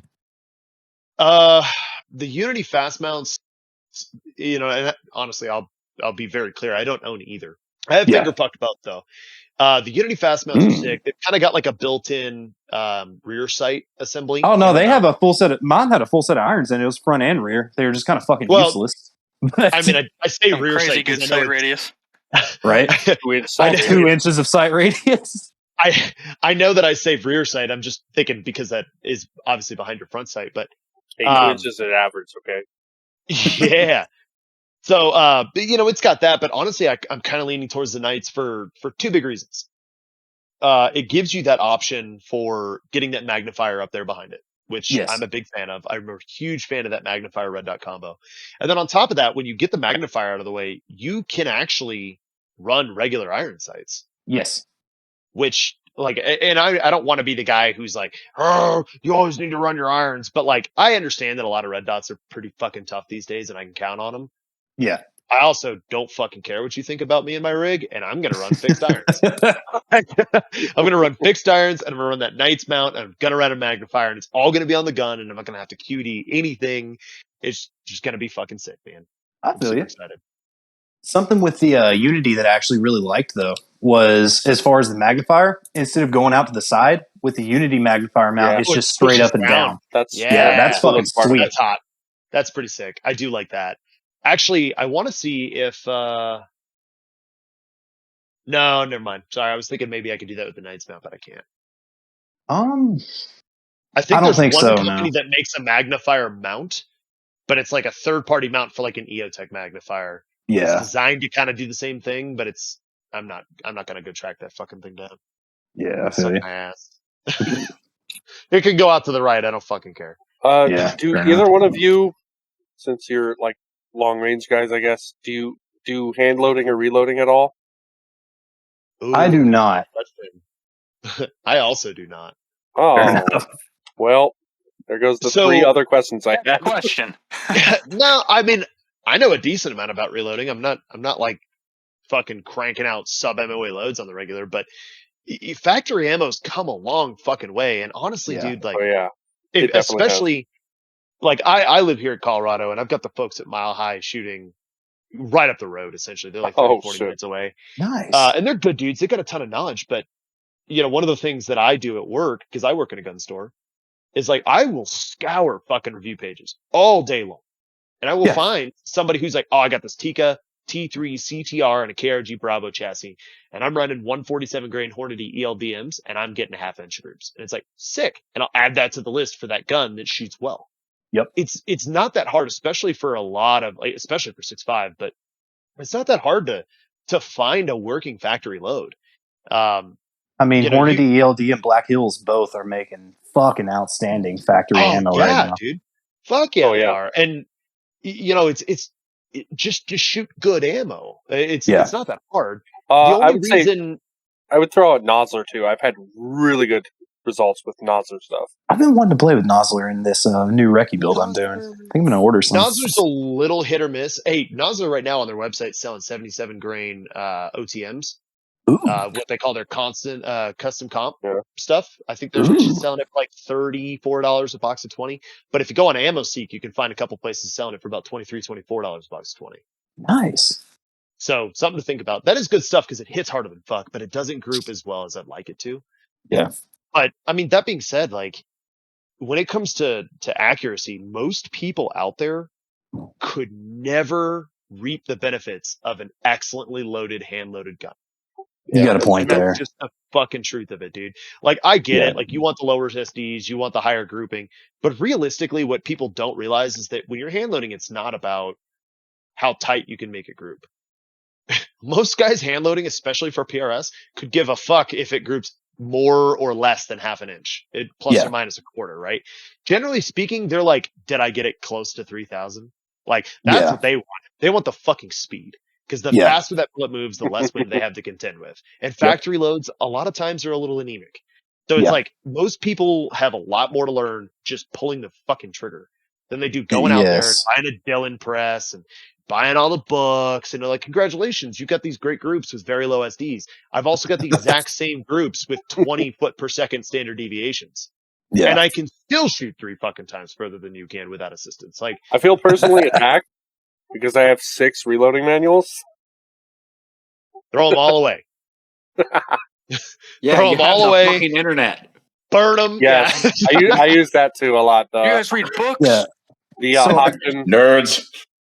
The Unity fast mounts, you know, and honestly, I'll be very clear. I don't own either. I have finger pucked both though. The Unity fast mounts are sick. They've kind of got like a built-in rear sight assembly. Oh no, they have a full set of. Mine had a full set of irons, and it was front and rear. They were just kind of fucking useless. I mean, I say rear crazy sight good sight radius, right? 2 inches of sight radius. I know that I say rear sight. I'm just thinking because that is obviously behind your front sight, but 8 inches at average. Okay. Yeah. So, but, you know, it's got that, but honestly, I'm kind of leaning towards the Knights for two big reasons. It gives you that option for getting that magnifier up there behind it, which I'm a big fan of. I'm a huge fan of that magnifier red dot combo. And then on top of that, when you get the magnifier out of the way, you can actually run regular iron sights. Yes. Which, like, and I don't want to be the guy who's like, oh, you always need to run your irons. But like, I understand that a lot of red dots are pretty fucking tough these days, and I can count on them. Yeah. I also don't fucking care what you think about me and my rig, and I'm going to run fixed irons. I'm going to run fixed irons, and I'm going to run that Knight's mount, and I'm going to run a magnifier, and it's all going to be on the gun, and I'm not going to have to QD anything. It's just going to be fucking sick, man. I'm super you. excited. Something with the Unity that I actually really liked, though, was as far as the magnifier, instead of going out to the side with the Unity magnifier mount, it's just straight up and down. That's that's fucking sweet. That's hot. That's pretty sick. I do like that. Actually, I want to see if no, never mind. Sorry, I was thinking maybe I could do that with the Knight's mount, but I can't. I think there's one company that makes a magnifier mount, but it's like a third-party mount for like an EOTech magnifier. Yeah, it's designed to kind of do the same thing, but it's I'm not gonna go track that fucking thing down. Yeah, I feel you. My ass. It can go out to the right. I don't fucking care. Do either one of you, since you're like long range guys, I guess, do you do hand loading or reloading at all? Ooh, I do not. I also do not. Oh, well, there goes the 3 other questions I had. Question. No, I mean, I know a decent amount about reloading. I'm not like fucking cranking out sub MOA loads on the regular, but factory ammo's come a long fucking way. And honestly, dude, like, especially like I live here in Colorado, and I've got the folks at Mile High shooting right up the road. Essentially, they're like 40 minutes away. Nice. And they're good dudes. They got a ton of knowledge. But you know, one of the things that I do at work, because I work in a gun store, is like I will scour fucking review pages all day long, and I will find somebody who's like, oh, I got this Tikka T3 CTR and a KRG Bravo chassis, and I'm running 147 grain Hornady ELBMs, and I'm getting a half-inch groups, and it's like sick, and I'll add that to the list for that gun that shoots well. Yep, it's not that hard, especially for a lot of, like, especially for 6.5, but it's not that hard to find a working factory load. I mean, Hornady ELD and Black Hills both are making fucking outstanding factory ammo right now, dude. Fuck yeah, they are, and you know, it's just shoot good ammo. It's not that hard. The only reason I would throw out Nosler too. I've had really good results with Nosler stuff. I've been wanting to play with Nosler in this new recce build I'm doing. I think I'm gonna order some. Nosler's a little hit or miss. Hey, Nosler right now on their website selling 77 grain OTMs. What they call their constant custom comp stuff. I think they're selling it for like $34 a box of 20. But if you go on AmmoSeek, you can find a couple places selling it for about $23, $24 a box of 20. Nice. So something to think about. That is good stuff because it hits harder than fuck, but it doesn't group as well as I'd like it to. Yeah. But I mean, that being said, like when it comes to accuracy, most people out there could never reap the benefits of an excellently loaded, hand-loaded gun. You got a point there. That's just the fucking truth of it, dude. Like, I get it. Like, you want the lower SDs, you want the higher grouping. But realistically, what people don't realize is that when you're hand loading, it's not about how tight you can make it group. Most guys hand loading, especially for PRS, could give a fuck if it groups more or less than half an inch, plus or minus a quarter, right? Generally speaking, they're like, did I get it close to 3,000? Like that's what they want. They want the fucking speed. Because the faster that bullet moves, the less wind they have to contend with. And factory loads, a lot of times, are a little anemic. So it's like most people have a lot more to learn just pulling the fucking trigger than they do going out there and buying a Dillon press and buying all the books. And they're like, congratulations, you've got these great groups with very low SDs. I've also got the exact same groups with 20 foot per second standard deviations. Yeah. And I can still shoot 3 fucking times further than you can without assistance. Like, I feel personally attacked because I have 6 reloading manuals. Throw them all away. Yeah, throw them all away. Fucking internet. Burn them. Yes. Yeah. I use that too a lot. You guys read books? Yeah. The nerds.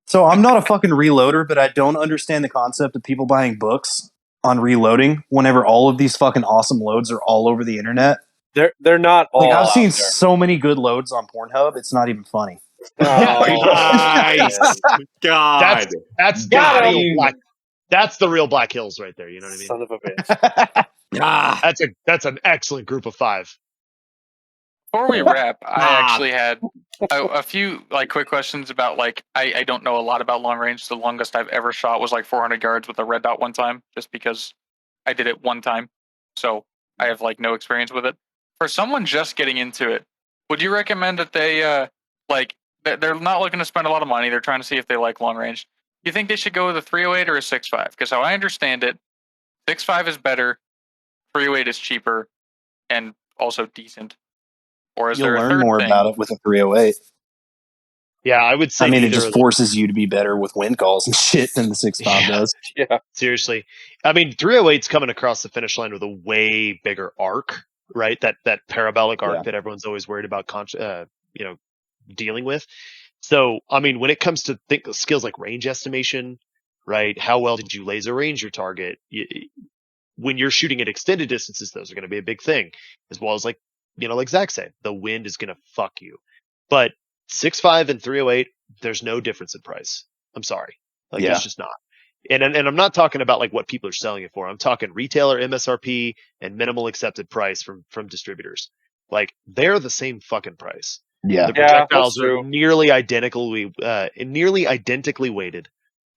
So I'm not a fucking reloader, but I don't understand the concept of people buying books on reloading whenever all of these fucking awesome loads are all over the internet. They're not all. Like, I've seen so many good loads on Pornhub, it's not even funny. Oh, nice. God. That's the real Black Hills right there. You know what I mean? Son of a bitch. That's an excellent group of 5. Before we wrap, I actually had a few quick questions about I don't know a lot about long range. The longest I've ever shot was 400 yards with a red dot one time, just because I did it one time. So I have no experience with it. For someone just getting into it, would you recommend that they they're not looking to spend a lot of money? They're trying to see if they like long range. Do you think they should go with a 308 or a 6.5? Because how I understand it, 6.5 is better, 308 is cheaper, and also decent. Or is You'll there a learn third more thing? about it with a 308. Yeah, I would say. I mean, it just forces you to be better with wind calls and shit than the 6.5 does. Yeah, seriously. I mean, 308's coming across the finish line with a way bigger arc, right? That parabolic arc that everyone's always worried about, dealing with. So, I mean, when it comes to skills like range estimation, right? How well did you laser range your target? When you're shooting at extended distances, those are going to be a big thing, as well as like Zach said, the wind is going to fuck you. But 6.5 and 308, there's no difference in price. I'm sorry. There's just not. And I'm not talking about what people are selling it for. I'm talking retailer MSRP and minimal accepted price from distributors. They're the same fucking price. Yeah. The projectiles are nearly identically weighted.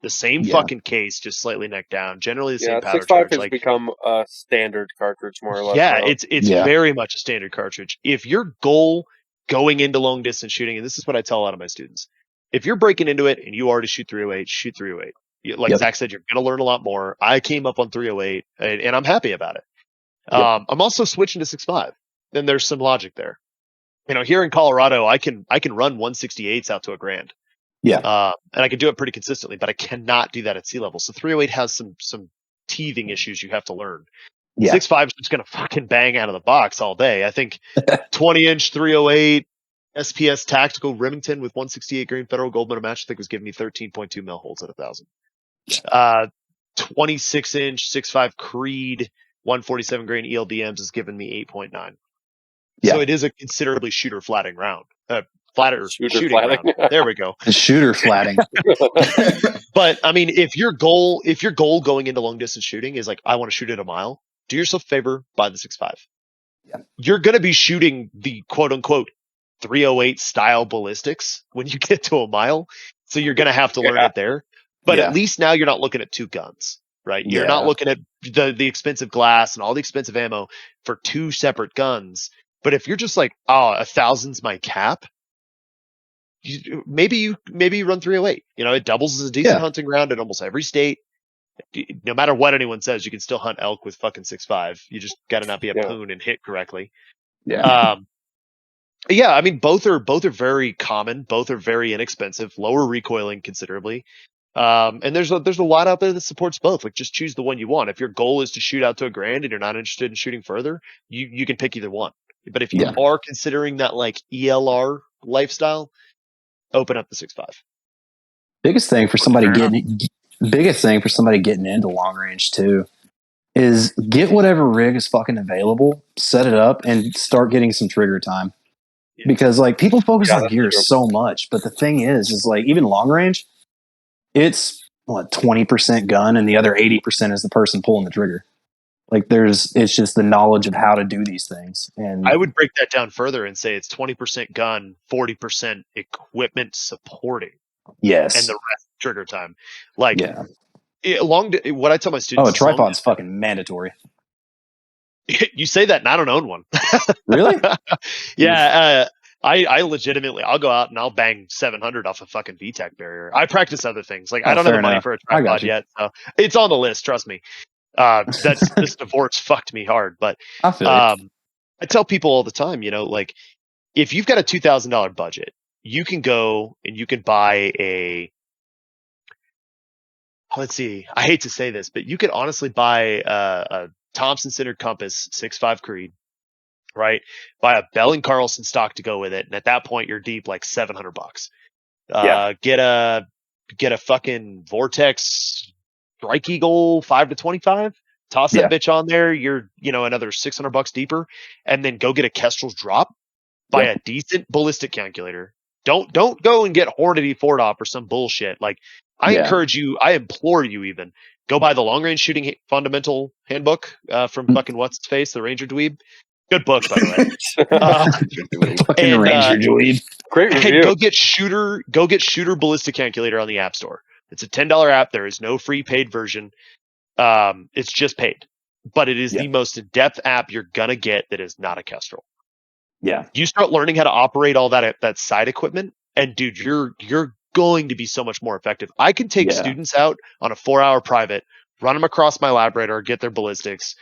The same fucking case, just slightly neck down. Generally the same powder 6.5 charge. has become a standard cartridge, more or less. Yeah, it's very much a standard cartridge. If your goal going into long distance shooting, and this is what I tell a lot of my students, if you're breaking into it and you already shoot 308, shoot 308. Zach said, you're going to learn a lot more. I came up on 308, and I'm happy about it. I'm also switching to 6.5, and there's some logic there. Here in Colorado, I can run 168s out to $1,000. Yeah. And I can do it pretty consistently, but I cannot do that at sea level. So 308 has some teething issues you have to learn. Yeah. 6.5 is just going to fucking bang out of the box all day. I think 20-inch 308 SPS Tactical Remington with 168 grain Federal Gold Medal match, I think was giving me 13.2 mil holds at 1,000. 26-inch 6.5 Creed 147 grain ELDMs has given me 8.9. So it is a considerably shooter flatting round. Shooting round. There we go. The shooter flatting. But I mean, if your goal going into long distance shooting is I want to shoot at a mile, do yourself a favor, buy the 6.5. Yeah. You're going to be shooting the quote unquote 308 style ballistics when you get to a mile. So you're going to have to learn it there. But at least now you're not looking at 2 guns, right? You're not looking at the expensive glass and all the expensive ammo for 2 separate guns. But if you're just 1,000's my cap, maybe you run 308. It doubles as a decent hunting ground in almost every state. No matter what anyone says, you can still hunt elk with fucking 6.5. You just got to not be a poon and hit correctly. Yeah. I mean, both are very common. Both are very inexpensive, lower recoiling considerably. And there's a lot out there that supports both. Just choose the one you want. If your goal is to shoot out to $1,000 and you're not interested in shooting further, you can pick either one. But if you are considering that ELR lifestyle, open up the 6.5. Biggest thing for somebody getting into long range too is get whatever rig is fucking available, set it up, and start getting some trigger time. Yeah. Because people focus on gear so much, but the thing is even long range, it's 20% gun and the other 80% is the person pulling the trigger. It's just the knowledge of how to do these things. And I would break that down further and say it's 20% gun, 40% equipment supporting. Yes. And the rest trigger time. Like, what I tell my students. Oh, a tripod's fucking mandatory. You say that, and I don't own one. Really? Yeah. I legitimately, I'll go out and I'll bang 700 off a fucking VTech barrier. I practice other things. Like, I don't have the money for a tripod yet. So it's on the list. Trust me. This divorce fucked me hard, but I tell people all the time, like, if you've got a $2,000 budget, you can go and you can buy let's see, I hate to say this, but you could honestly buy a Thompson centered compass 6.5 Creed, right? Buy a Bell and Carlson stock to go with it, and at that point you're deep like $700. Get a fucking Vortex Strike Eagle 5-25. Toss that bitch on there. You're another $600 deeper, and then go get a Kestrel's drop. Buy a decent ballistic calculator. Don't go and get Hornady Fordop or some bullshit. Like, I encourage you, I implore you, even go buy the long range shooting fundamental handbook from fucking what's his face, the Ranger Dweeb. Good book, by the way. Fucking Ranger Dweeb. Great review. Go get shooter ballistic calculator on the App Store. It's a $10 app. There is no free paid version. It's just paid, but it is the most in-depth app you're gonna get that is not a Kestrel. Yeah. You start learning how to operate all that side equipment, and dude, you're going to be so much more effective. I can take students out on a 4-hour private, run them across my lab radar, get their ballistics,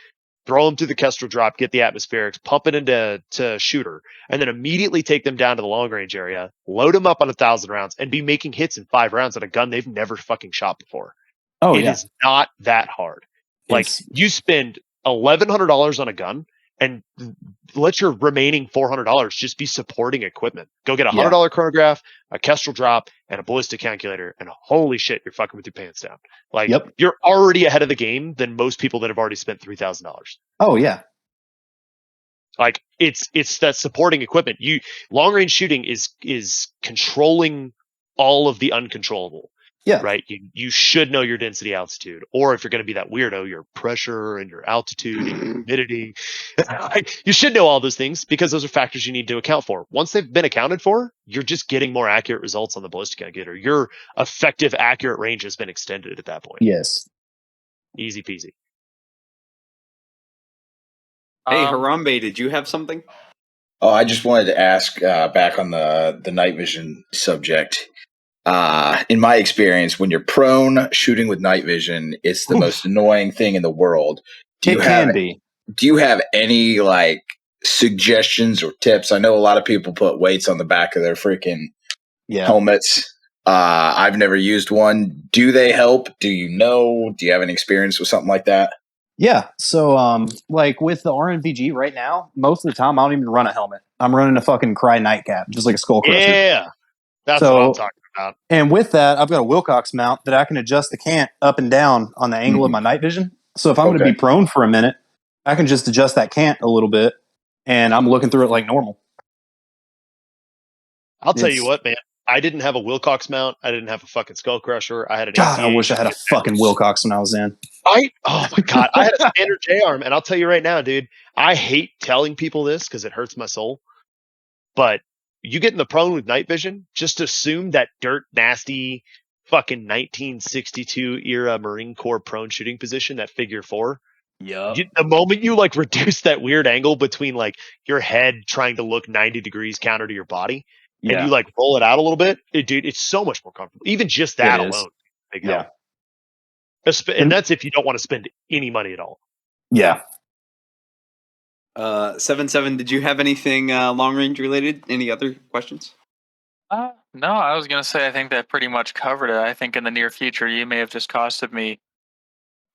throw them through the Kestrel drop, get the atmospherics, pump it into shooter, and then immediately take them down to the long range area, load them up on 1,000 rounds, and be making hits in 5 rounds at a gun they've never fucking shot before. It is not that hard. Like, you spend $1,100 on a gun, and let your remaining $400 just be supporting equipment. Go get a $100 chronograph, a Kestrel drop, and a ballistic calculator, and holy shit, you're fucking with your pants down. Like, you're already ahead of the game than most people that have already spent $3,000. Oh yeah. Like, it's that supporting equipment. Long range shooting is controlling all of the uncontrollable. Yeah. Right. You should know your density altitude, or if you're going to be that weirdo, your pressure and your altitude and your humidity. You should know all those things because those are factors you need to account for. Once they've been accounted for, you're just getting more accurate results on the ballistic calculator. Your effective accurate range has been extended at that point. Yes. Easy peasy. Hey, Harambe, did you have something? Oh, I just wanted to ask back on the night vision subject. In my experience, when you're prone shooting with night vision, it's the most annoying thing in the world. Do you have any like suggestions or tips? I know a lot of people put weights on the back of their freaking helmets. I've never used one. Do they help? Do you have any experience with something like that? Yeah. So, like with the RNVG right now, most of the time I don't even run a helmet. I'm running a fucking Cry nightcap, just like a skull crusher. Yeah. That's what I'm talking about. And with that, I've got a Wilcox mount that I can adjust the cant up and down on the angle of my night vision. So if I'm going to be prone for a minute, I can just adjust that cant a little bit, and I'm looking through it like normal. I'll tell you what, man. I didn't have a Wilcox mount. I didn't have a fucking skull crusher. I had an God, I wish I had a fucking Wilcox when I was in. Oh my God. I had a standard J-arm, and I'll tell you right now, dude, I hate telling people this because it hurts my soul. But you get in the prone with night vision, just assume that dirt nasty fucking 1962 era Marine Corps prone shooting position, that figure 4. Yeah. The moment you like reduce that weird angle between like your head trying to look 90 degrees counter to your body, and you like roll it out a little bit, dude, it's so much more comfortable. Even just that alone. Big help. And that's if you don't want to spend any money at all. Yeah. 7-7, did you have anything long range related? Any other questions? No, I was going to say I think that pretty much covered it. I think in the near future you may have just costed me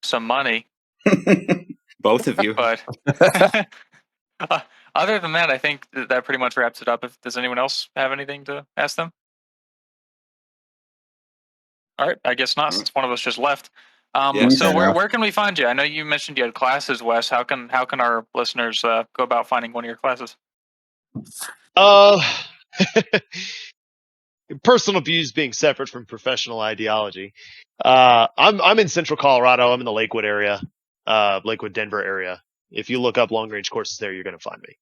some money. Both of you. But other than that, I think that pretty much wraps it up. Does anyone else have anything to ask them? All right, I guess not, since one of us just left. So where can we find you? I know you mentioned you had classes, Wes. How can our listeners go about finding one of your classes? Personal views being separate from professional ideology. I'm in Central Colorado. I'm in the Lakewood area, Lakewood, Denver area. If you look up long range courses there, you're going to find me.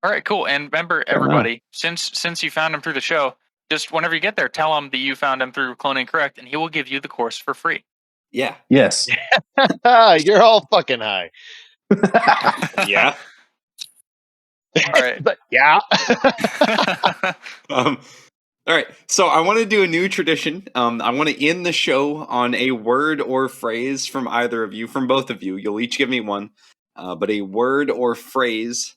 All right, cool. And remember, everybody, since you found him through the show, Just whenever you get there, tell him that you found him through Cloning Correct, and he will give you the course for free. Yeah. Yes. You're all fucking high. Yeah. All right. But yeah. All right. So I want to do a new tradition. I want to end the show on a word or phrase from either of you, from both of you. You'll each give me one, but a word or phrase.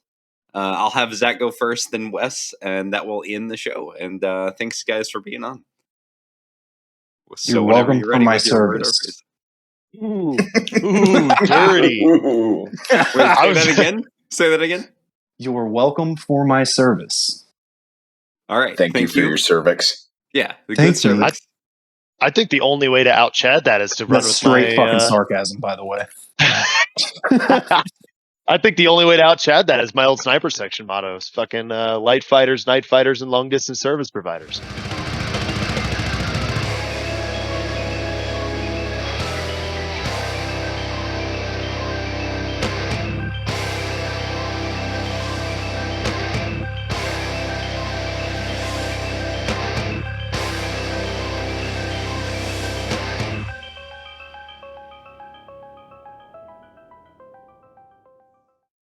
I'll have Zach go first, then Wes, and that will end the show. And thanks, guys, for being on. So you're whenever welcome you're ready for my with your word or service. phrase. Ooh, dirty. Ooh. Wait, say that again. Say that again. You're welcome for my service. All right. Thank you for your cervix. Yeah, the Thank good you. cervix. I think the only way to out Chad that is to run That's with straight my, fucking sarcasm, by the way. I think the only way to out Chad that is my old sniper section motto is fucking light fighters, night fighters, and long distance service providers.